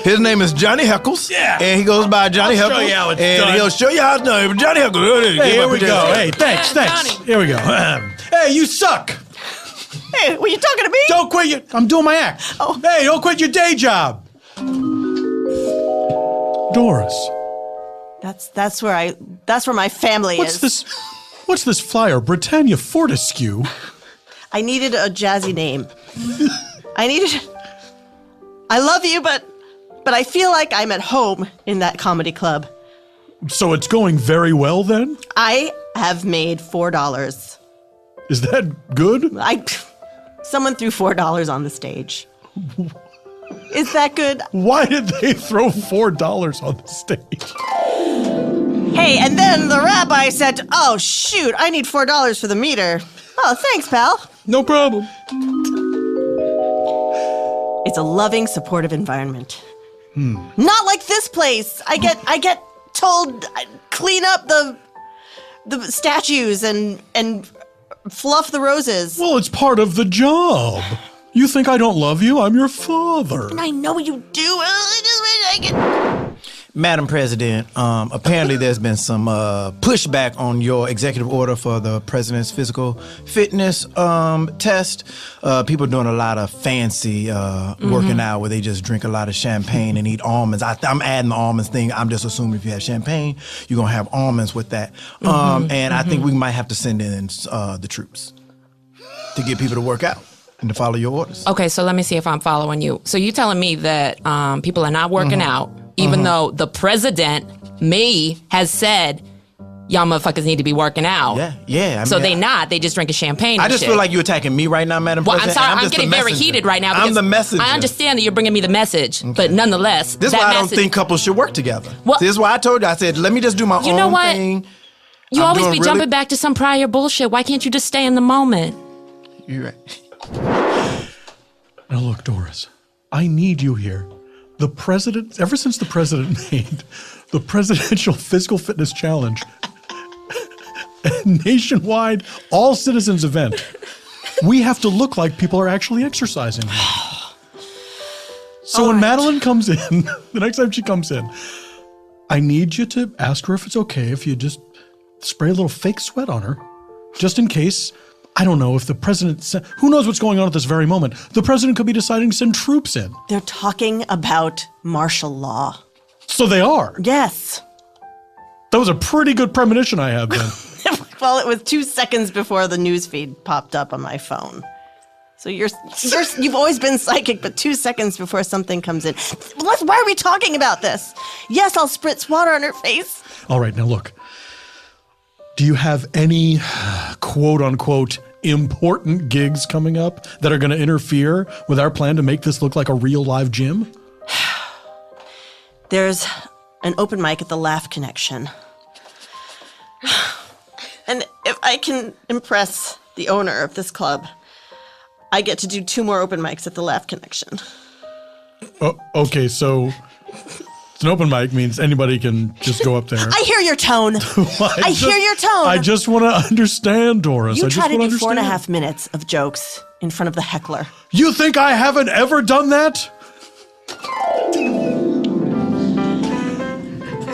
Speaker 4: His name is Johnny Heckles.
Speaker 6: Yeah.
Speaker 4: And he goes by Johnny
Speaker 6: I'll
Speaker 4: Heckles.
Speaker 6: show you how it's
Speaker 4: and
Speaker 6: done.
Speaker 4: he'll show you how it's done. Johnny Heckles.
Speaker 1: Hey, here we go. Hey, thanks.
Speaker 5: Johnny.
Speaker 1: Here we go. Hey, you suck.
Speaker 3: Hey, were you talking to me?
Speaker 1: Don't quit your... I'm doing my act.
Speaker 3: Oh.
Speaker 1: Hey, don't quit your day job. Doris.
Speaker 3: That's where my family is.
Speaker 1: What's this flyer? Britannia Fortescue?
Speaker 3: I needed a jazzy name. I love you, but I feel like I'm at home in that comedy club.
Speaker 1: So it's going very well then?
Speaker 3: I have made $4.
Speaker 1: Is that good?
Speaker 3: Someone threw $4 on the stage. Is that good?
Speaker 1: Why did they throw $4 on the stage?
Speaker 3: Hey, and then the rabbi said, "Oh shoot, I need $4 for the meter." Oh, thanks, pal.
Speaker 1: No problem.
Speaker 3: It's a loving, supportive environment. Not like this place. I get told clean up the statues and fluff the roses.
Speaker 1: Well, it's part of the job. You think I don't love you? I'm your father.
Speaker 3: I know you do. I just wish I could.
Speaker 4: Madam President, apparently there's been some pushback on your executive order for the president's physical fitness test. People doing a lot of fancy working out where they just drink a lot of champagne and eat almonds. I'm adding the almonds thing. I'm just assuming if you have champagne, you're going to have almonds with that. And I think we might have to send in the troops to get people to work out and to follow your orders.
Speaker 5: Okay, so let me see if I'm following you. So you telling me that people are not working out, even though the president, me, has said, y'all motherfuckers need to be working out.
Speaker 4: Yeah.
Speaker 5: They just drinking champagne
Speaker 4: I
Speaker 5: and
Speaker 4: just
Speaker 5: shit.
Speaker 4: feel like you're attacking me right now, Madam
Speaker 5: Well, I'm
Speaker 4: President.
Speaker 5: sorry, I'm
Speaker 4: just the
Speaker 5: getting very
Speaker 4: messenger.
Speaker 5: heated right now.
Speaker 4: I'm
Speaker 5: because
Speaker 4: the messenger.
Speaker 5: I understand that you're bringing me the message, but nonetheless,
Speaker 4: This is
Speaker 5: that
Speaker 4: why I don't
Speaker 5: message-
Speaker 4: think couples should work together.
Speaker 5: Well-
Speaker 4: This is why I told you. I said, let me just do my
Speaker 5: You
Speaker 4: own
Speaker 5: know what?
Speaker 4: thing.
Speaker 5: You
Speaker 4: I'm
Speaker 5: always
Speaker 4: doing
Speaker 5: be
Speaker 4: really-
Speaker 5: jumping back to some prior bullshit. Why can't you just stay in the moment?
Speaker 4: You're right.
Speaker 1: Now look, Doris, I need you here. The president, ever since the president made the presidential physical fitness challenge, nationwide, all citizens event. We have to look like people are actually exercising. So when Madeline comes in, the next time she comes in, I need you to ask her if it's okay if you just spray a little fake sweat on her, just in case. I don't know if the president, who knows what's going on at this very moment? The president could be deciding to send troops in.
Speaker 3: They're talking about martial law.
Speaker 1: So they are.
Speaker 3: Yes.
Speaker 1: That was a pretty good premonition I had then.
Speaker 3: Well, it was 2 seconds before the news feed popped up on my phone. So you've always been psychic, but 2 seconds before something comes in. Why are we talking about this? Yes, I'll spritz water on her face.
Speaker 1: All right, now look. Do you have any quote-unquote important gigs coming up that are going to interfere with our plan to make this look like a real live gym?
Speaker 3: There's an open mic at the Laugh Connection. And if I can impress the owner of this club, I get to do 2 more open mics at the Laugh Connection.
Speaker 1: Oh, okay, so it's an open mic means anybody can just go up there.
Speaker 3: I hear your tone. I hear your tone.
Speaker 1: I just want to understand, Doris.
Speaker 3: You try to do 4.5 minutes of jokes in front of the heckler.
Speaker 1: You think I haven't ever done that?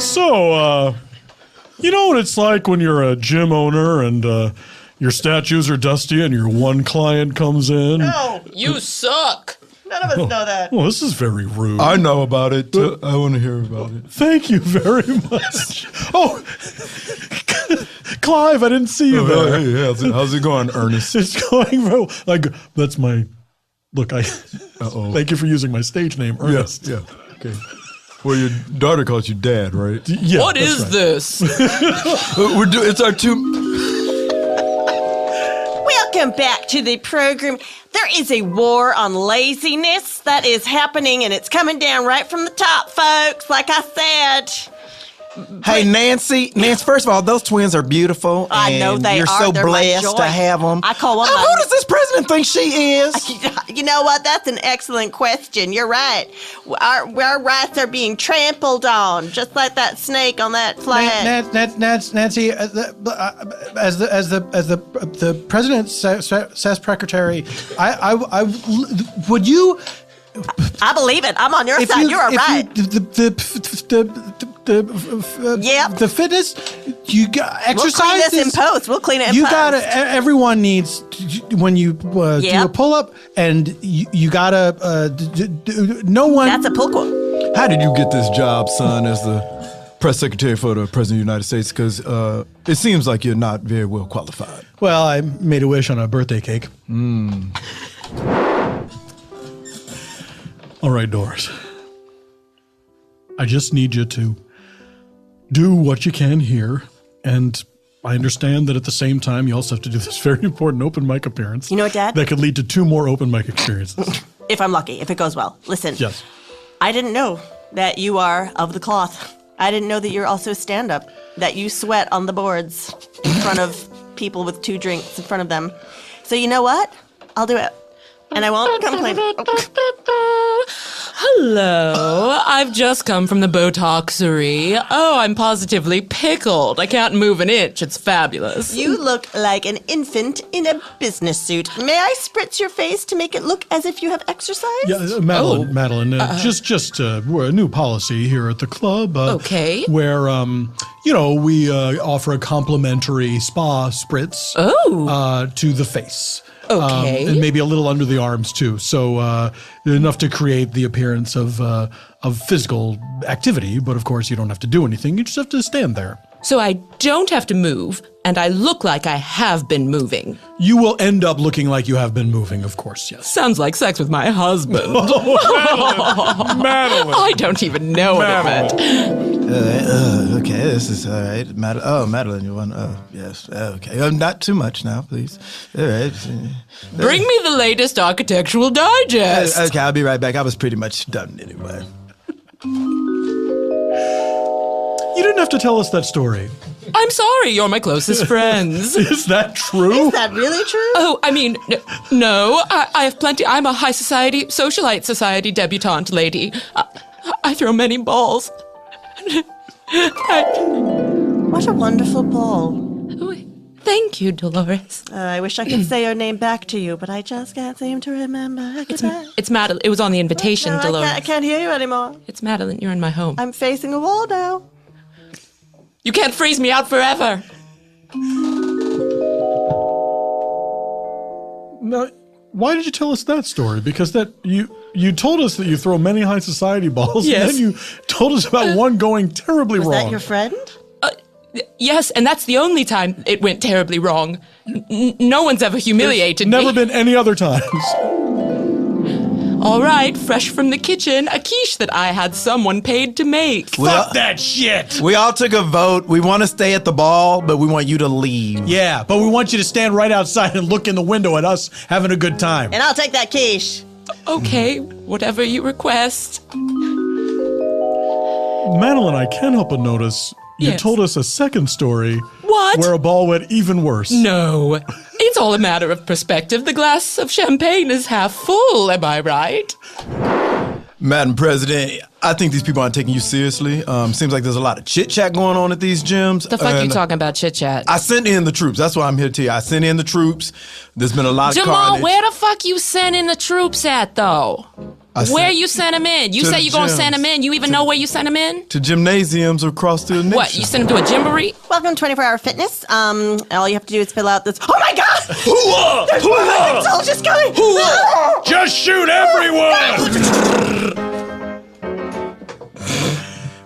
Speaker 1: So, you know what it's like when you're a gym owner and your statues are dusty and your one client comes in?
Speaker 3: No,
Speaker 5: You suck.
Speaker 3: none of us know that.
Speaker 1: Well, this is very rude.
Speaker 6: I know about it. I want to hear about it.
Speaker 1: Thank you very much. Oh, Clive, I didn't see you there.
Speaker 6: Hey, how's it going, Ernest?
Speaker 1: It's going well. Like, that's my, look, thank you for using my stage name, Ernest.
Speaker 6: Yeah. Okay. Well, your daughter calls you Dad, right?
Speaker 1: Yeah,
Speaker 5: What
Speaker 1: that's
Speaker 5: is
Speaker 1: right.
Speaker 5: this?
Speaker 6: It's our two.
Speaker 3: Welcome back to the program. There is a war on laziness that is happening, and it's coming down right from the top, folks, like I said.
Speaker 4: Hey, Nancy, first of all, those twins are beautiful.
Speaker 3: I know
Speaker 4: and
Speaker 3: they
Speaker 4: you're
Speaker 3: are.
Speaker 4: so
Speaker 3: They're my
Speaker 4: blessed
Speaker 3: joy.
Speaker 4: to have them.
Speaker 3: I call one
Speaker 4: Who
Speaker 3: my-
Speaker 4: does this president think she is?
Speaker 3: You know what? That's an excellent question. You're right. Our rights are being trampled on, just like that snake on that flag.
Speaker 1: Nancy, as the president says, secretary, would you?
Speaker 3: I believe it. I'm on your side. You are right. Yep.
Speaker 1: The fitness, you got exercise.
Speaker 3: We'll clean this in post. We'll clean it in
Speaker 1: You
Speaker 3: post.
Speaker 1: gotta. Everyone needs when you do a pull up, and you gotta. No one.
Speaker 3: That's a pull quote.
Speaker 6: How did you get this job, son, as the press secretary for the President of the United States? Because it seems like you're not very well qualified.
Speaker 1: Well, I made a wish on a birthday cake. All right, Doris. I just need you to do what you can here. And I understand that at the same time, you also have to do this very important open mic appearance.
Speaker 3: You know what, Dad?
Speaker 1: That could lead to 2 more open mic experiences.
Speaker 3: If I'm lucky, if it goes well. Listen.
Speaker 1: Yes.
Speaker 3: I didn't know that you are of the cloth. I didn't know that you're also stand-up, that you sweat on the boards in front of people with 2 drinks in front of them. So you know what? I'll do it. And I won't complain.
Speaker 5: Hello, I've just come from the Botoxery. Oh, I'm positively pickled. I can't move an inch. It's fabulous.
Speaker 3: You look like an infant in a business suit. May I spritz your face to make it look as if you have exercised?
Speaker 1: Yeah, Madeline, we're a new policy here at the club.
Speaker 5: Okay.
Speaker 1: Where, we offer a complimentary spa spritz to the face.
Speaker 5: Okay.
Speaker 1: And maybe a little under the arms too. So enough to create the appearance of physical activity. But of course, you don't have to do anything. You just have to stand there.
Speaker 5: So I don't have to move, and I look like I have been moving.
Speaker 1: You will end up looking like you have been moving, of course, yes.
Speaker 5: Sounds like sex with my husband.
Speaker 6: Madeline.
Speaker 5: I don't even know what it meant.
Speaker 6: Okay, this is all right. Madeline, you want? Yes. Okay. Not too much now, please. All right.
Speaker 5: Bring me the latest Architectural Digest.
Speaker 6: Okay, I'll be right back. I was pretty much done anyway.
Speaker 1: You didn't have to tell us that story.
Speaker 5: I'm sorry, you're my closest friends.
Speaker 1: Is that true?
Speaker 3: Is that really true?
Speaker 5: Oh, I mean, no. I have plenty. I'm a high society, socialite society debutante lady. I throw many balls.
Speaker 3: What a wonderful ball.
Speaker 5: Thank you, Dolores.
Speaker 3: I wish I could say your name back to you, but I just can't seem to remember.
Speaker 5: It's Madeline. It was on the invitation,
Speaker 3: No,
Speaker 5: Dolores.
Speaker 3: I can't hear you anymore.
Speaker 5: It's Madeline. You're in my home.
Speaker 3: I'm facing a wall now.
Speaker 5: You can't freeze me out forever.
Speaker 7: Now, why did you tell us that story? Because that you told us that you throw many high society balls,
Speaker 5: Yes.
Speaker 7: and then you told us about one going terribly
Speaker 3: Was
Speaker 7: wrong.
Speaker 3: that your friend?
Speaker 5: Yes, and that's the only time it went terribly wrong. No one's ever humiliated
Speaker 7: Never
Speaker 5: me.
Speaker 7: been any other times.
Speaker 5: All right, fresh from the kitchen, a quiche that I had someone paid to make.
Speaker 1: Fuck that shit.
Speaker 6: We all took a vote. We want to stay at the ball, but we want you to leave.
Speaker 1: Yeah, but we want you to stand right outside and look in the window at us having a good time.
Speaker 3: And I'll take that quiche.
Speaker 5: Okay, whatever you request.
Speaker 7: Madeline, I can't help but notice you
Speaker 5: Yes.
Speaker 7: told us a second story.
Speaker 5: What?
Speaker 7: Where a ball went even worse.
Speaker 5: No, it's all a matter of perspective. The glass of champagne is half full, am I right?
Speaker 6: Madam President, I think these people aren't taking you seriously. Seems like there's a lot of chit-chat going on at these gyms.
Speaker 5: The fuck you
Speaker 6: and
Speaker 5: talking about chit-chat?
Speaker 6: I sent in the troops. That's why I'm here to tell you. I sent in the troops. There's been a lot of
Speaker 5: Jamal,
Speaker 6: carnage.
Speaker 5: where the fuck you sending the troops at, though? Where you sent them in? You
Speaker 6: to
Speaker 5: say
Speaker 6: the
Speaker 5: you gonna
Speaker 6: gyms.
Speaker 5: send them in. You even know where you sent them in?
Speaker 6: To gymnasiums across the nation.
Speaker 5: What, you sent them to a gymboree?
Speaker 3: Welcome to 24-Hour Fitness. All you have to do is fill out this. Oh my God! There's
Speaker 1: Hoo-ah!
Speaker 3: soldiers coming!
Speaker 1: Just shoot everyone!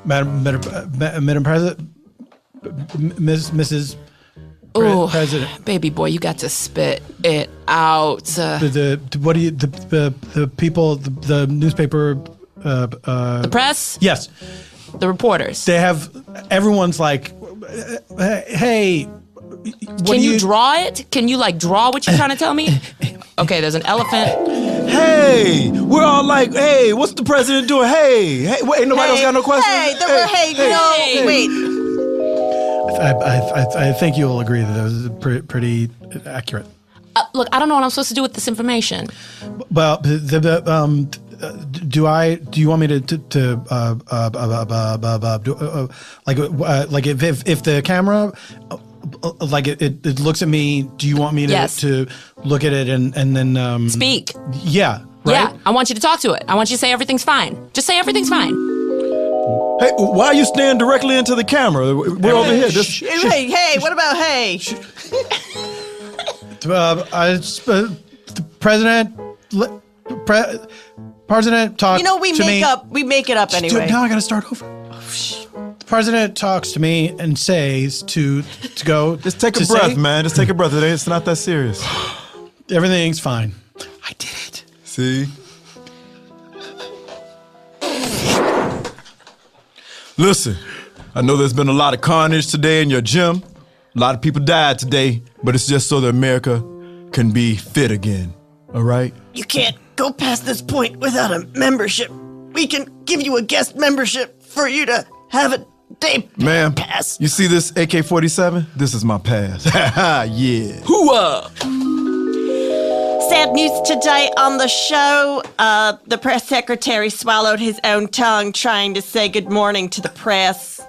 Speaker 1: Madam President, Mrs.
Speaker 5: Ooh,
Speaker 1: President.
Speaker 5: baby boy, you got to spit it out.
Speaker 1: What do you the people the newspaper
Speaker 5: The press?
Speaker 1: yes,
Speaker 5: The reporters.
Speaker 1: they have everyone's like, hey,
Speaker 5: Can you draw it? Can you like draw what you're trying to tell me? Okay, there's an elephant.
Speaker 6: Hey, we're all like, hey, what's the president doing? Hey, wait, ain't nobody else got no questions?
Speaker 5: Hey.
Speaker 3: Wait.
Speaker 1: I think you'll agree that was pretty accurate.
Speaker 5: Look, I don't know what I'm supposed to do with this information.
Speaker 1: Well, do you want me to like if the camera like it looks at me, do you want me to
Speaker 5: Yes.
Speaker 1: to look at it and then
Speaker 5: Speak.
Speaker 1: yeah, right?
Speaker 5: Yeah, I want you to talk to it. I want you to say everything's fine. Just say everything's fine.
Speaker 6: Hey, why are you staring directly into the camera? We're over here. Just,
Speaker 3: Hey, what about hey?
Speaker 1: President talks
Speaker 3: You know, we
Speaker 1: to me.
Speaker 3: make it up anyway.
Speaker 1: Now I got to start over. The president talks to me and says to go.
Speaker 6: just take a
Speaker 1: to
Speaker 6: breath,
Speaker 1: say,
Speaker 6: man. Just take a breath. It's not that serious.
Speaker 1: Everything's fine. I did it.
Speaker 6: See? Listen, I know there's been a lot of carnage today in your gym. A lot of people died today, but it's just so that America can be fit again. All right?
Speaker 3: You can't go past this point without a membership. We can give you a guest membership for you to have a day
Speaker 6: Ma'am,
Speaker 3: pass.
Speaker 6: you see this AK-47? This is my pass. Yeah.
Speaker 5: Hooah!
Speaker 3: Sad news today on the show. The press secretary swallowed his own tongue trying to say good morning to the press.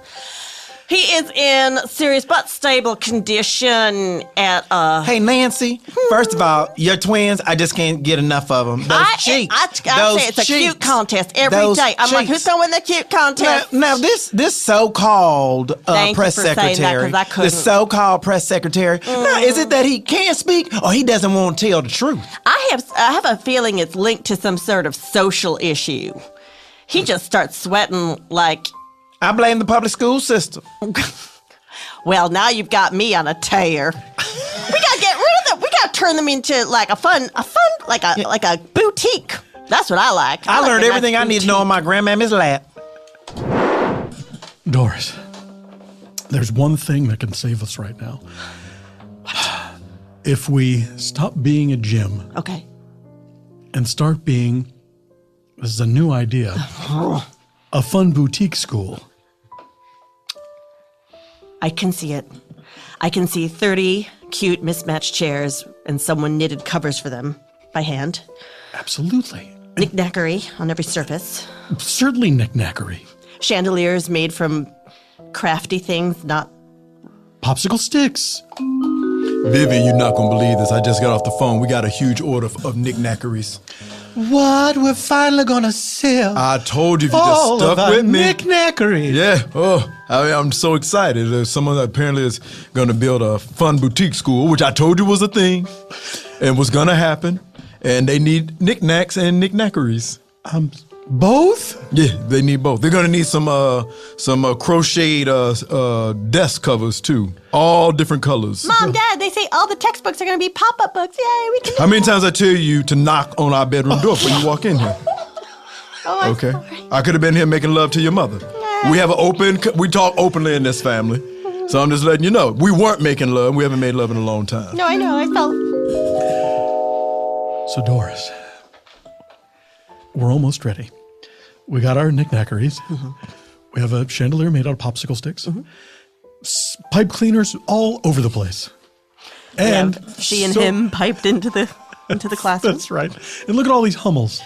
Speaker 3: He is in serious but stable condition at
Speaker 6: Hey, Nancy, first of all, your twins, I just can't get enough of them. Those cheeks.
Speaker 3: I say it's a cute contest every
Speaker 6: Those
Speaker 3: day. I'm like,
Speaker 6: cheeks.
Speaker 3: who's going to win the cute contest?
Speaker 6: Now this so-called
Speaker 3: Thank
Speaker 6: press
Speaker 3: you for saying that,
Speaker 6: secretary,
Speaker 3: 'cause I
Speaker 6: the
Speaker 3: couldn't.
Speaker 6: so-called press secretary. Now, is it that he can't speak or he doesn't want to tell the truth?
Speaker 3: I have a feeling it's linked to some sort of social issue. He just starts sweating like,
Speaker 6: I blame the public school system.
Speaker 3: well, now you've got me on a tear. We gotta get rid of them. We gotta turn them into like a fun, like a boutique. That's what I like.
Speaker 6: I
Speaker 3: like
Speaker 6: learned
Speaker 3: a nice
Speaker 6: everything I need to know on my grandmammy's lap.
Speaker 7: Doris, there's one thing that can save us right now. If we stop being a gym
Speaker 3: Okay.
Speaker 7: and start being, this is a new idea, a fun boutique school.
Speaker 3: I can see it. I can see 30 cute mismatched chairs and someone knitted covers for them by hand.
Speaker 7: Absolutely.
Speaker 3: Knick-knackery on every surface.
Speaker 7: Certainly knick-knackery.
Speaker 3: Chandeliers made from crafty things, not...
Speaker 7: Popsicle sticks.
Speaker 6: Vivian, you're not gonna believe this. I just got off the phone. We got a huge order of knickknackeries.
Speaker 1: What? We're finally gonna sell
Speaker 6: I told you if you just
Speaker 1: all of
Speaker 6: stuck
Speaker 1: our
Speaker 6: with me.
Speaker 1: knickknackeries.
Speaker 6: Yeah. Oh, I'm so excited. There's someone that apparently is gonna build a fun boutique school, which I told you was a thing and was gonna happen. And they need knickknacks and knickknackeries.
Speaker 1: Both?
Speaker 6: Yeah, they need both. They're gonna need some crocheted desk covers too, all different colors.
Speaker 3: Mom, Dad, they say all the textbooks are going to be pop-up books. Yay, we can do
Speaker 6: How many times I tell you to knock on our bedroom door before you walk in here?
Speaker 3: Oh, I'm
Speaker 6: Okay,
Speaker 3: sorry.
Speaker 6: I could have been here making love to your mother. We have we talk openly in this family, so I'm just letting you know we weren't making love. We haven't made love in a long time.
Speaker 3: No, I know. I felt...
Speaker 7: So, Doris, we're almost ready. We got our knickknackeries. We have a chandelier made out of popsicle sticks. Pipe cleaners all over the place. And
Speaker 3: she and him piped into the classroom.
Speaker 7: That's right. And look at all these Hummels.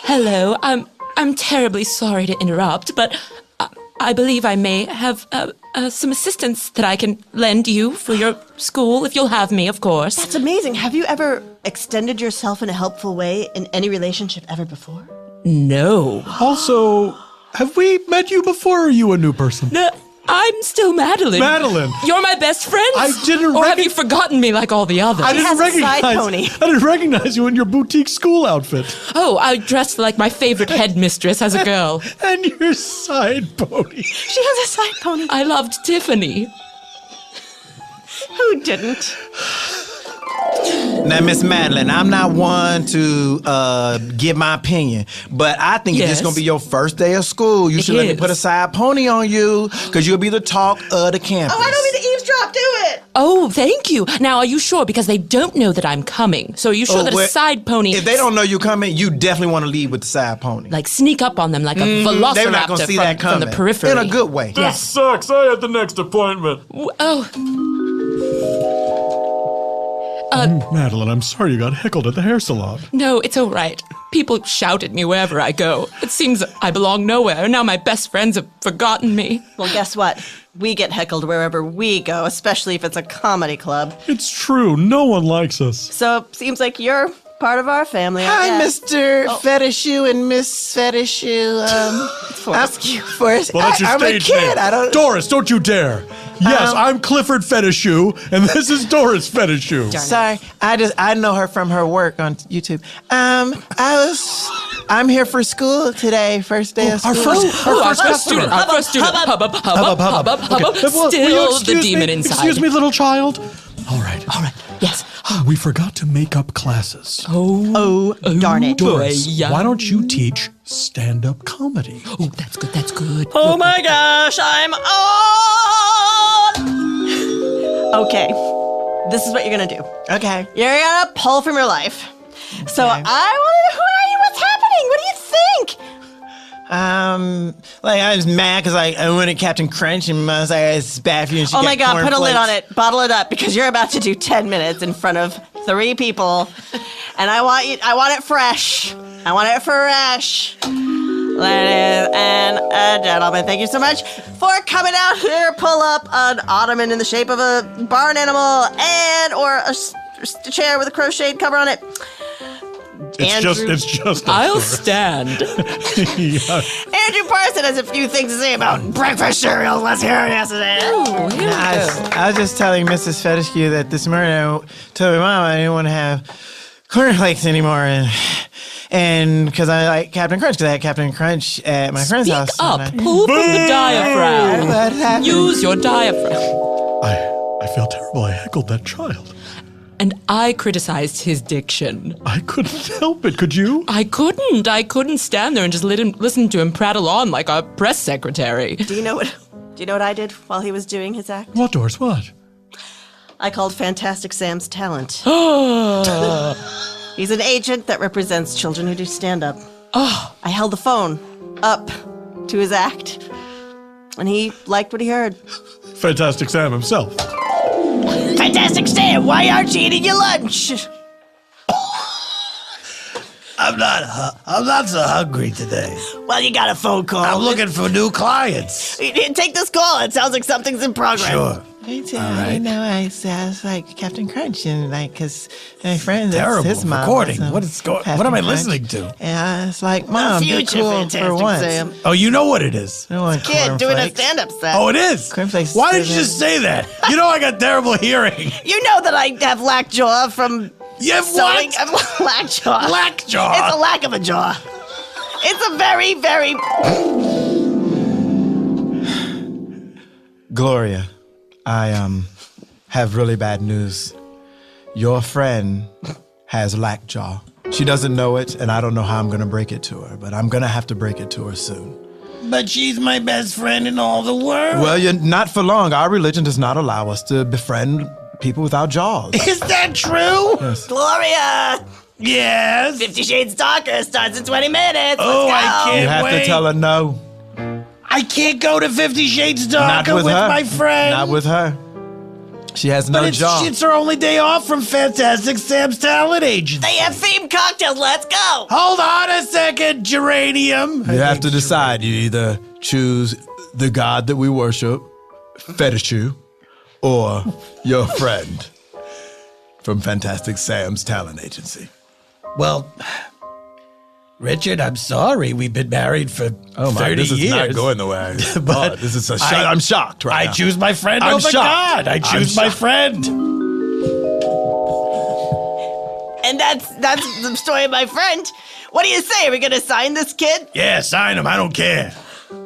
Speaker 5: Hello, I'm terribly sorry to interrupt, but I believe I may have some assistance that I can lend you for your school, if you'll have me, of course.
Speaker 3: That's amazing. Have you ever extended yourself in a helpful way in any relationship ever before?
Speaker 5: No.
Speaker 7: Also, have we met you before, or are you a new person?
Speaker 5: No, I'm still Madeline.
Speaker 7: Madeline.
Speaker 5: You're my best friend?
Speaker 7: I didn't
Speaker 5: Or have you forgotten me like all the others?
Speaker 7: I didn't
Speaker 3: has a side
Speaker 7: recognize.
Speaker 3: pony.
Speaker 7: I didn't recognize you in your boutique school outfit
Speaker 5: Oh, I dressed like my favorite headmistress as a girl.
Speaker 7: and your side pony.
Speaker 3: She has a side pony.
Speaker 5: I loved Tiffany.
Speaker 3: Who didn't?
Speaker 4: Now, Miss Madeline, I'm not one to give my opinion, but I think if this
Speaker 5: Yes.
Speaker 4: is going to be your first day of school, you should let me
Speaker 5: is.
Speaker 4: put a side pony on you, because you'll be the talk of the campus.
Speaker 3: Oh, I don't mean to eavesdrop. Do it.
Speaker 5: Oh, thank you. Now, are you sure? Because they don't know that I'm coming. So are you sure that a
Speaker 4: well,
Speaker 5: side pony...
Speaker 4: If they don't know you coming, you definitely want to lead with the side pony.
Speaker 5: Like, sneak up on them like a velociraptor
Speaker 4: They're not going to see that
Speaker 5: from
Speaker 4: coming.
Speaker 5: the periphery.
Speaker 4: In a good way.
Speaker 5: Yes.
Speaker 6: Sucks. I had the next appointment.
Speaker 5: Oh,
Speaker 7: Madeline, I'm sorry you got heckled at the hair salon.
Speaker 5: no, it's all right. People shout at me wherever I go. It seems I belong nowhere. Now my best friends have forgotten me.
Speaker 3: Well, guess what? We get heckled wherever we go, especially if it's a comedy club.
Speaker 7: It's true. No one likes us.
Speaker 3: So it seems like you're part of our family.
Speaker 4: Hi,
Speaker 3: Yeah.
Speaker 4: Mr. Fetishu and Miss Fetishu. Forrest.
Speaker 7: Well, that's your
Speaker 4: I'm
Speaker 7: stage
Speaker 4: a kid.
Speaker 7: name.
Speaker 4: I don't.
Speaker 7: Doris, don't you dare. Yes, I'm Clifford Fetishu, and this is Doris Fetishu.
Speaker 4: Sorry, I know her from her work on YouTube. I'm here for school today, first day of school.
Speaker 5: Our first student. Hub up.
Speaker 7: Will you
Speaker 5: Still the
Speaker 7: excuse
Speaker 5: demon
Speaker 7: me?
Speaker 5: inside.
Speaker 7: Excuse me, little child. All right.
Speaker 5: Yes.
Speaker 7: We forgot to make up classes.
Speaker 3: Oh, darn it.
Speaker 7: Doris,
Speaker 5: yeah.
Speaker 7: why don't you teach stand-up comedy?
Speaker 5: Oh, that's good.
Speaker 3: Oh my gosh, I'm on! Okay, this is what you're gonna do.
Speaker 4: Okay.
Speaker 3: You're gonna pull from your life. So I want to know, who are you? What's happening? What do you think?
Speaker 4: I was mad because I went at Captain Crunch and I was like, it's bad for you. And she
Speaker 3: Oh my
Speaker 4: got
Speaker 3: God, put a lid
Speaker 4: cornflakes.
Speaker 3: on it. Bottle it up because you're about to do 10 minutes in front of 3 people. And I want it fresh. I want it fresh. Ladies and gentlemen, thank you so much for coming out here. Pull up an ottoman in the shape of a barn animal or a chair with a crocheted cover on it.
Speaker 7: It's just.
Speaker 5: I'll stand.
Speaker 7: Yeah.
Speaker 3: Andrew Parson has a few things to say about breakfast cereal. Let's hear it.
Speaker 4: I was just telling Mrs. Fetishu that this morning I told my mom I didn't want to have cornflakes anymore, and because I like Captain Crunch, because I had Captain Crunch at my friend's house.
Speaker 5: Speak up.
Speaker 4: and I-
Speaker 5: Pull from the diaphragm.
Speaker 4: What happened?
Speaker 5: Use your diaphragm.
Speaker 7: I feel terrible. I heckled that child.
Speaker 5: And I criticized his diction.
Speaker 7: I couldn't help it. Could you?
Speaker 5: I couldn't stand there and just listen to him prattle on like a press secretary.
Speaker 3: Do you know what I did while he was doing his act?
Speaker 7: What, Doris? What?
Speaker 3: I called Fantastic Sam's talent. He's an agent that represents children who do stand-up.
Speaker 5: Oh.
Speaker 3: I held the phone up to his act, and he liked what he heard.
Speaker 7: Fantastic Sam himself.
Speaker 3: Fantastic Sam, why aren't you eating your lunch?
Speaker 8: I'm not so hungry today.
Speaker 3: Well, you got a phone call.
Speaker 8: I'm looking for new clients.
Speaker 3: Take this call. It sounds like something's in progress.
Speaker 8: Sure.
Speaker 9: I know. I was like Captain Crunch, and like, cause my friend,
Speaker 8: Terrible
Speaker 9: his mom.
Speaker 8: recording.
Speaker 9: was,
Speaker 8: What am I
Speaker 9: Captain
Speaker 8: listening
Speaker 9: Crunch.
Speaker 8: to?
Speaker 9: And it's like, Mom, be
Speaker 3: Future
Speaker 9: cool
Speaker 3: Fantastic
Speaker 9: for once.
Speaker 3: Sam.
Speaker 8: Oh, you know what it is.
Speaker 9: I want
Speaker 3: Kid doing a
Speaker 9: cornflakes.
Speaker 3: stand-up set.
Speaker 8: Oh, it is.
Speaker 9: Cornflakes
Speaker 8: Why did
Speaker 9: is
Speaker 8: you
Speaker 9: in-
Speaker 8: just say that? You know I got terrible hearing.
Speaker 3: You know that I have lack jaw from
Speaker 8: You have
Speaker 3: sewing.
Speaker 8: what?
Speaker 3: I have lack jaw.
Speaker 8: Black jaw.
Speaker 3: It's a lack of a jaw. It's a very, very.
Speaker 4: Gloria, I have really bad news. Your friend has lockjaw. She doesn't know it, and I don't know how I'm gonna break it to her, but I'm gonna have to break it to her soon.
Speaker 8: But she's my best friend in all the world.
Speaker 4: Well, you're not for long. Our religion does not allow us to befriend people without jaws.
Speaker 8: Is that true?
Speaker 3: Gloria!
Speaker 8: Yes.
Speaker 3: 50 Shades Darker starts in 20 minutes.
Speaker 8: Oh,
Speaker 3: Let's
Speaker 8: I
Speaker 3: go.
Speaker 8: can't
Speaker 4: You have
Speaker 8: wait.
Speaker 4: to tell her no.
Speaker 8: I can't go to 50 Shades
Speaker 4: Not
Speaker 8: Darker
Speaker 4: with
Speaker 8: with
Speaker 4: her.
Speaker 8: my friend.
Speaker 4: Not with her. She has
Speaker 8: But
Speaker 4: no
Speaker 8: it's
Speaker 4: jaw.
Speaker 8: her only day off from Fantastic Sam's talent agency.
Speaker 3: They have themed cocktails. Let's go.
Speaker 8: Hold on a second, Geranium.
Speaker 4: You have to decide. You either choose the God that we worship, Fetishu, or your friend from Fantastic Sam's talent agency.
Speaker 8: Well, Richard, I'm sorry. We've been married for 30
Speaker 4: this is
Speaker 8: years.
Speaker 4: not going the way I
Speaker 8: But
Speaker 4: thought. This is I'm shocked right
Speaker 8: I
Speaker 4: now.
Speaker 8: choose my friend
Speaker 4: I'm
Speaker 8: over
Speaker 4: shocked.
Speaker 8: God. I
Speaker 4: I'm
Speaker 8: choose my
Speaker 4: shocked.
Speaker 8: friend.
Speaker 3: And that's the story of my friend. What do you say? Are we going to sign this kid?
Speaker 8: Yeah, sign him. I don't care.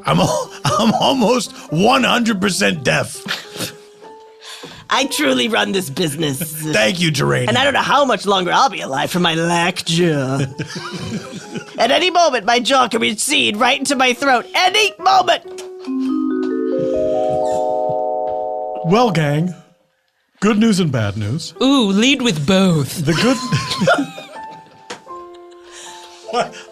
Speaker 8: I'm almost 100% deaf.
Speaker 3: I truly run this business.
Speaker 8: Thank you, Geranium.
Speaker 3: And I don't know how much longer I'll be alive from my lack jaw. At any moment, my jaw can recede right into my throat. Any moment.
Speaker 7: Well, gang, good news and bad news.
Speaker 5: Ooh, lead with both.
Speaker 7: The good.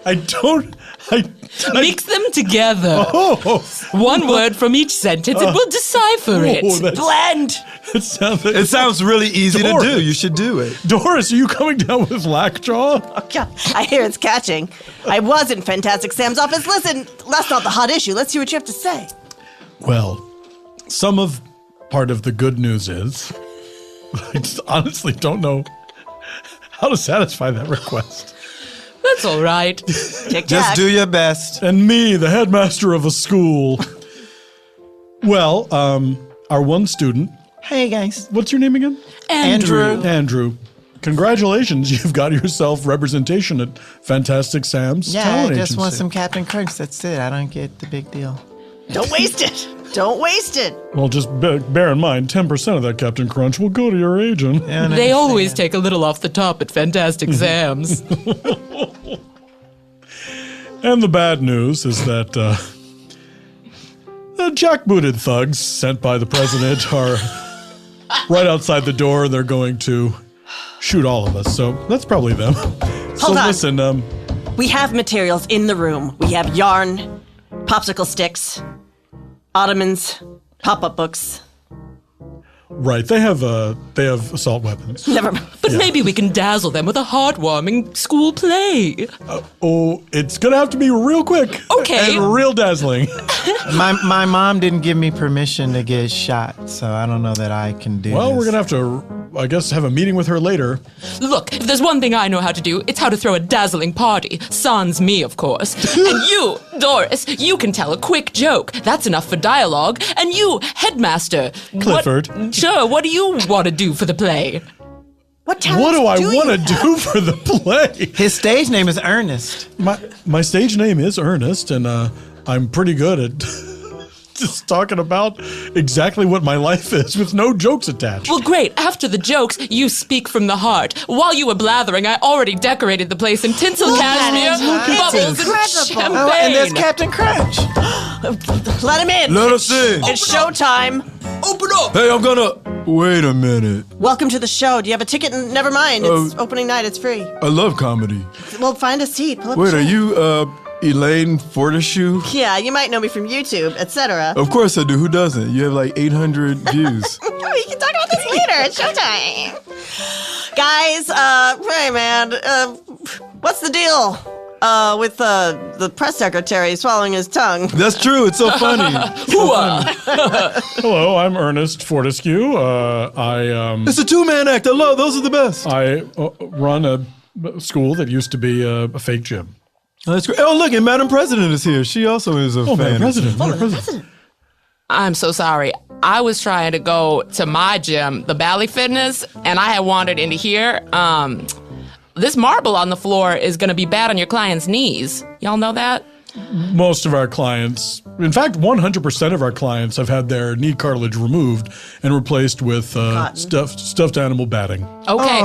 Speaker 7: I
Speaker 5: Mix them together.
Speaker 7: Oh,
Speaker 5: One word from each sentence, and we'll decipher it.
Speaker 3: Blend.
Speaker 7: it sounds like
Speaker 4: It sounds really easy to
Speaker 7: Doris.
Speaker 4: do. You should do it.
Speaker 7: Doris, are you coming down with Lockjaw?
Speaker 3: Oh, God. I hear it's catching. I was in Fantastic Sam's office. Listen, that's not the hot issue. Let's hear what you have to say.
Speaker 7: Well, part of the good news is, I just honestly don't know how to satisfy that request.
Speaker 5: That's all right.
Speaker 3: Tic-tac.
Speaker 4: Just do your best.
Speaker 7: And me, the headmaster of a school. Well, our one student,
Speaker 9: Hey guys,
Speaker 7: what's your name again?
Speaker 9: Andrew.
Speaker 7: Andrew. Congratulations, you've got yourself representation at Fantastic Sam's
Speaker 9: Yeah,
Speaker 7: talent
Speaker 9: I just
Speaker 7: agency.
Speaker 9: want some Captain Crunch. That's it. I don't get the big deal.
Speaker 3: Don't waste it. Don't waste it.
Speaker 7: Well, just bear in mind, 10% of that Captain Crunch will go to your agent.
Speaker 9: I don't
Speaker 5: They
Speaker 9: understand.
Speaker 5: always take a little off the top at Fantastic Sam's.
Speaker 7: And the bad news is that the jackbooted thugs sent by the president are right outside the door. They're going to shoot all of us. So that's probably them.
Speaker 3: Hold on.
Speaker 7: Listen,
Speaker 3: We have materials in the room. We have yarn, popsicle sticks, ottomans, pop-up books.
Speaker 7: right, they have assault weapons.
Speaker 3: Never mind.
Speaker 5: But maybe we can dazzle them with a heartwarming school play.
Speaker 7: Oh, it's gonna have to be real quick.
Speaker 5: Okay.
Speaker 7: And real dazzling.
Speaker 9: My mom didn't give me permission to get shot, so I don't know that I can do
Speaker 7: Well,
Speaker 9: this.
Speaker 7: we're gonna have to, I guess, have a meeting with her later.
Speaker 5: Look, if there's one thing I know how to do, it's how to throw a dazzling party. Sans me, of course. And you, Doris, you can tell a quick joke. That's enough for dialogue. And you, headmaster.
Speaker 7: Clifford.
Speaker 5: What do you want to do for the play?
Speaker 3: What talents
Speaker 7: What do I
Speaker 3: you
Speaker 7: want to
Speaker 3: have?
Speaker 7: do for the play?
Speaker 9: His stage name is Ernest.
Speaker 7: My stage name is Ernest, and I'm pretty good at just talking about exactly what my life is with no jokes attached.
Speaker 5: Well, great. After the jokes, you speak from the heart. While you were blathering, I already decorated the place in tinsel cashmere, bubbles, and champagne.
Speaker 9: Oh, and there's Captain Crunch.
Speaker 3: Let him in.
Speaker 6: Let us in.
Speaker 3: It's showtime.
Speaker 5: Open up!
Speaker 6: Hey, I'm gonna. Wait a minute.
Speaker 3: Welcome to the show. Do you have a ticket? Never mind. It's opening night. It's free.
Speaker 6: I love comedy.
Speaker 3: Well, find a seat. Pull up
Speaker 6: Wait,
Speaker 3: a
Speaker 6: are
Speaker 3: chair.
Speaker 6: you Elaine Fortescue?
Speaker 3: Yeah, you might know me from YouTube, etc.
Speaker 6: Of course I do. Who doesn't? You have like 800 views.
Speaker 3: We can talk about this later. It's showtime. Guys, hey man, What's the deal with the press secretary swallowing his tongue?
Speaker 6: That's true. It's so funny.
Speaker 7: Hello, I'm Ernest Fortescue.
Speaker 6: It's a two-man act. I love those are the best.
Speaker 7: I run a school that used to be a fake gym.
Speaker 6: Oh, that's great. Oh, look, and Madam President is here. She also is a fan.
Speaker 7: Madam President.
Speaker 5: I'm so sorry. I was trying to go to my gym, the Bally Fitness, and I had wandered into here. This marble on the floor is going to be bad on your client's knees. Y'all know that?
Speaker 7: Most of our clients, in fact, 100% of our clients have had their knee cartilage removed and replaced with stuffed animal batting.
Speaker 5: Okay.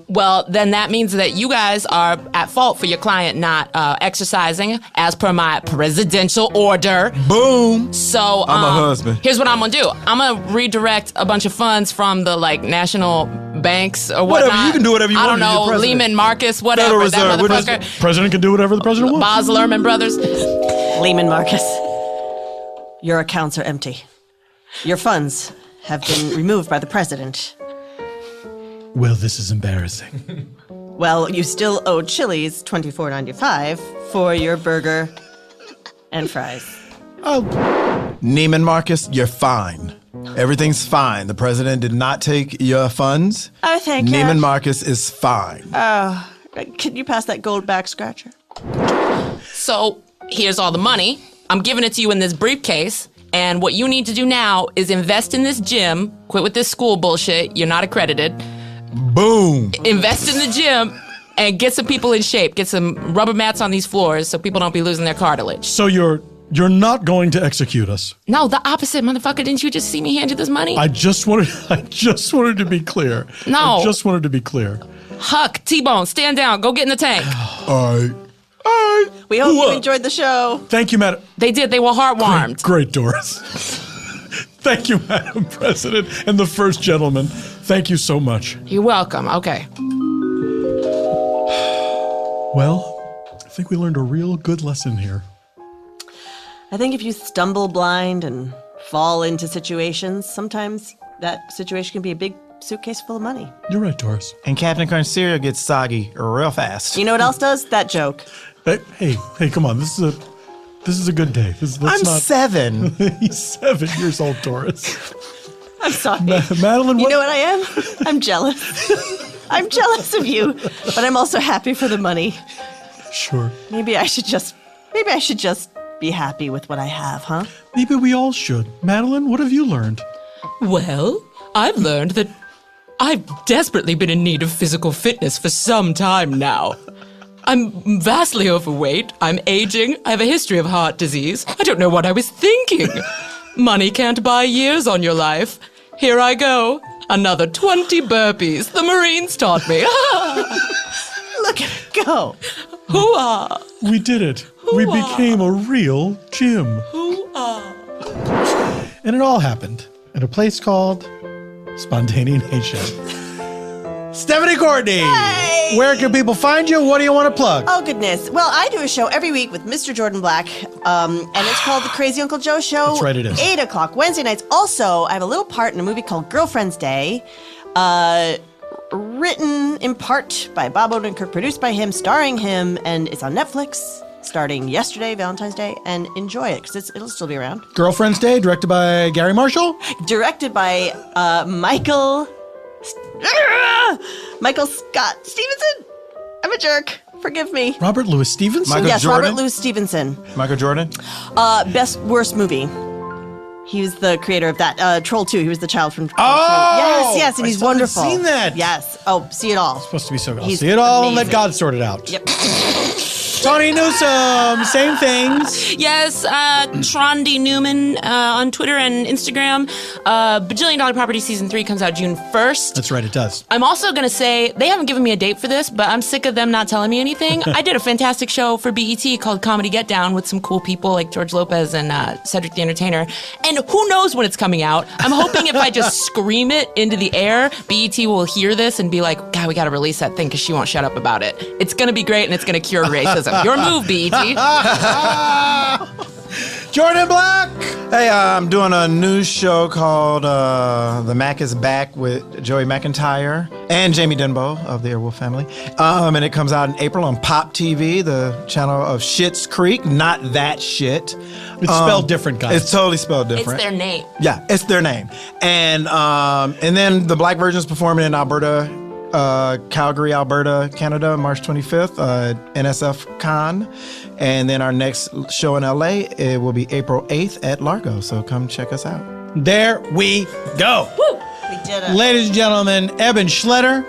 Speaker 5: Well, then that means that you guys are at fault for your client not exercising as per my presidential order.
Speaker 6: Boom.
Speaker 5: So
Speaker 6: I'm a husband.
Speaker 5: Here's what I'm gonna do. I'm gonna redirect a bunch of funds from the national banks or whatnot.
Speaker 6: Whatever, you can do whatever you
Speaker 5: I
Speaker 6: want.
Speaker 5: don't know, Lehman Marcus, whatever.
Speaker 6: Federal Reserve.
Speaker 5: That motherfucker.
Speaker 7: President can do whatever the president wants.
Speaker 5: Boz Lerman Brothers.
Speaker 3: Lehman Marcus, your accounts are empty. Your funds have been removed by the president.
Speaker 7: Well, this is embarrassing.
Speaker 3: Well, you still owe Chili's $24.95 for your burger and fries.
Speaker 9: Neiman Marcus, you're fine. Everything's fine. The president did not take your funds.
Speaker 3: Oh, thank you.
Speaker 9: Neiman Marcus is fine.
Speaker 3: Can you pass that gold back scratcher?
Speaker 5: So here's all the money. I'm giving it to you in this briefcase. And what you need to do now is invest in this gym. Quit with this school bullshit. You're not accredited.
Speaker 6: Boom.
Speaker 5: Invest in the gym and get some people in shape. Get some rubber mats on these floors so people don't be losing their cartilage.
Speaker 7: So you're not going to execute us.
Speaker 5: No, the opposite, motherfucker. Didn't you just see me hand you this money?
Speaker 7: I just wanted to be clear.
Speaker 5: No.
Speaker 7: I just wanted to be clear.
Speaker 5: Huck, T-Bone, stand down. Go get in the tank.
Speaker 6: All right.
Speaker 3: We hope you enjoyed the show.
Speaker 7: Thank you, Madam.
Speaker 5: They did. They were heart-warmed.
Speaker 7: Great, Doris. Thank you, Madam President and the First Gentleman. Thank you so much.
Speaker 5: You're welcome. Okay.
Speaker 7: Well, I think we learned a real good lesson here.
Speaker 3: I think if you stumble blind and fall into situations, sometimes that situation can be a big suitcase full of money.
Speaker 7: You're right, Doris.
Speaker 9: And Captain Crunch cereal gets soggy real fast.
Speaker 3: You know what else does? That joke.
Speaker 7: Hey, come on. This is a good day.
Speaker 9: I'm 7.
Speaker 7: He's 7 years old, Doris.
Speaker 3: I'm sorry.
Speaker 7: Madeline,
Speaker 3: You know what I am? I'm jealous. I'm jealous of you, but I'm also happy for the money.
Speaker 7: Sure.
Speaker 3: Maybe I should just be happy with what I have, huh?
Speaker 7: Maybe we all should. Madeline, what have you learned?
Speaker 5: Well, I've learned that I've desperately been in need of physical fitness for some time now. I'm vastly overweight, I'm aging, I have a history of heart disease. I don't know what I was thinking. Money can't buy years on your life. Here I go. Another 20 burpees. The Marines taught me.
Speaker 3: Look at it go.
Speaker 5: Hoo-ah.
Speaker 7: We did it. We became a real gym.
Speaker 5: Hoo-ah.
Speaker 1: And it all happened at a place called Spontaneanation. Stephanie Courtney, where can people find you? What do you want to plug?
Speaker 3: Oh, goodness. Well, I do a show every week with Mr. Jordan Black, and it's called The Crazy Uncle Joe Show.
Speaker 1: That's right, it is.
Speaker 3: 8 o'clock Wednesday nights. Also, I have a little part in a movie called Girlfriend's Day, written in part by Bob Odenkirk, produced by him, starring him, and it's on Netflix, starting yesterday, Valentine's Day, and enjoy it, because it'll still be around.
Speaker 1: Girlfriend's Day, directed by Gary Marshall.
Speaker 3: Directed by Michael Scott Stevenson. I'm a jerk. Forgive me.
Speaker 1: Robert Louis Stevenson?
Speaker 9: Michael
Speaker 3: Yes,
Speaker 9: Jordan?
Speaker 3: Robert Louis Stevenson.
Speaker 9: Michael Jordan?
Speaker 3: Worst movie. He was the creator of that. Troll 2. He was the child from Troll 2.
Speaker 1: Oh!
Speaker 3: Yes, and
Speaker 1: I
Speaker 3: he's
Speaker 1: still haven't
Speaker 3: wonderful.
Speaker 1: seen that.
Speaker 3: Yes. Oh, see it all.
Speaker 1: Supposed to be so good. I'll
Speaker 3: He's
Speaker 1: see it all and let
Speaker 3: amazing.
Speaker 1: God sort it out.
Speaker 3: Yep.
Speaker 1: Tawny Newsome, same things.
Speaker 5: Yes, Tawny Newman on Twitter and Instagram. Bajillion Dollar Property Season 3 comes out June 1st.
Speaker 1: That's right, it does.
Speaker 5: I'm also going to say, they haven't given me a date for this, but I'm sick of them not telling me anything. I did a fantastic show for BET called Comedy Get Down with some cool people like George Lopez and Cedric the Entertainer. And who knows when it's coming out. I'm hoping if I just scream it into the air, BET will hear this and be like, God, we got to release that thing because she won't shut up about it. It's going to be great and it's going to cure racism. Your move, BET.
Speaker 1: Jordan Black.
Speaker 9: Hey, I'm doing a new show called The Mac is Back with Joey McIntyre and Jamie Denbo of the Airwolf family. And it comes out in April on Pop TV, the channel of Schitt's Creek, not that shit.
Speaker 1: It's spelled different, guys.
Speaker 9: It's totally spelled different.
Speaker 5: It's their name.
Speaker 9: Yeah, it's their name. And then the Black Virgin's performing in Alberta, Calgary, Alberta, Canada, March 25th, NSF Con. And then our next show in LA, it will be April 8th at Largo. So come check us out.
Speaker 1: There we go.
Speaker 3: Woo! We did it.
Speaker 1: Ladies and gentlemen, Eban Schletter.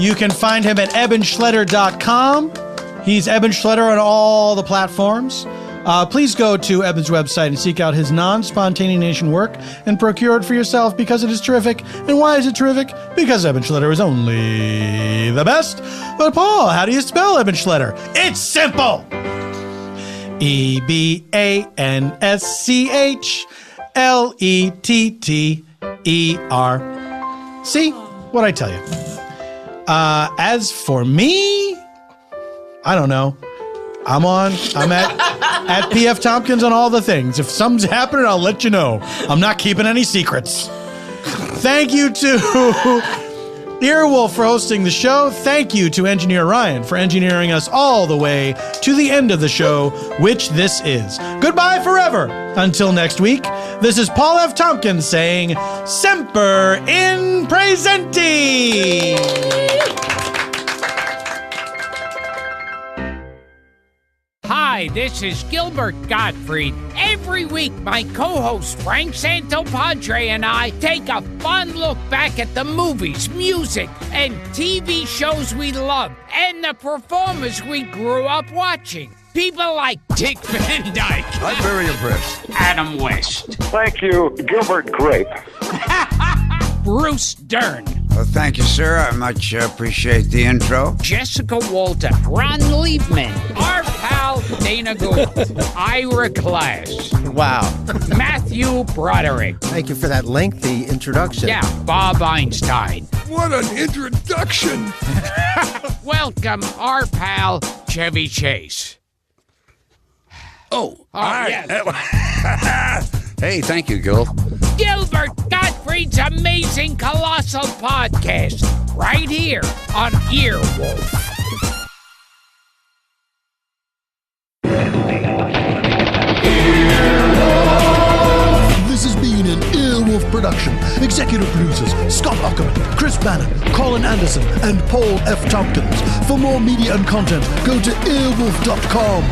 Speaker 1: You can find him at ebanschletter.com. He's Eban Schletter on all the platforms. Please go to Eban's website and seek out his non-spontaneanation work and procure it for yourself because it is terrific. And why is it terrific? Because Eban Schletter is only the best. But Paul, how do you spell Eban Schletter? It's simple. EBANSCHLETTER. See? What'd I tell you? As for me, I don't know. I'm at PF Tompkins on all the things. If something's happening, I'll let you know. I'm not keeping any secrets. Thank you to Earwolf for hosting the show. Thank you to Engineer Ryan for engineering us all the way to the end of the show, which this is. Goodbye forever. Until next week, this is Paul F. Tompkins saying, Semper in Presenti.
Speaker 10: Hi, this is Gilbert Gottfried. Every week, my co-host Frank Santopadre and I take a fun look back at the movies, music, and TV shows we love, and the performers we grew up watching. People like Dick Van Dyke.
Speaker 11: I'm very impressed.
Speaker 10: Adam West.
Speaker 12: Thank you, Gilbert Grape.
Speaker 10: Bruce Dern.
Speaker 11: Well, thank you, sir. I much appreciate the intro.
Speaker 10: Jessica Walter. Ron Liebman. Our pal Dana Gould. Ira Glass.
Speaker 13: Wow.
Speaker 10: Matthew Broderick.
Speaker 13: Thank you for that lengthy introduction.
Speaker 10: Yeah, Bob Einstein.
Speaker 11: What an introduction.
Speaker 10: Welcome, our pal Chevy Chase.
Speaker 11: Oh,
Speaker 10: yes.
Speaker 11: Hey, thank you, Gil.
Speaker 10: Gilbert Gottfried's amazing colossal podcast, right here on Earwolf.
Speaker 14: This has been an Earwolf production. Executive producers Scott Ackerman, Chris Bannon, Colin Anderson, and Paul F. Tompkins. For more media and content, go to earwolf.com.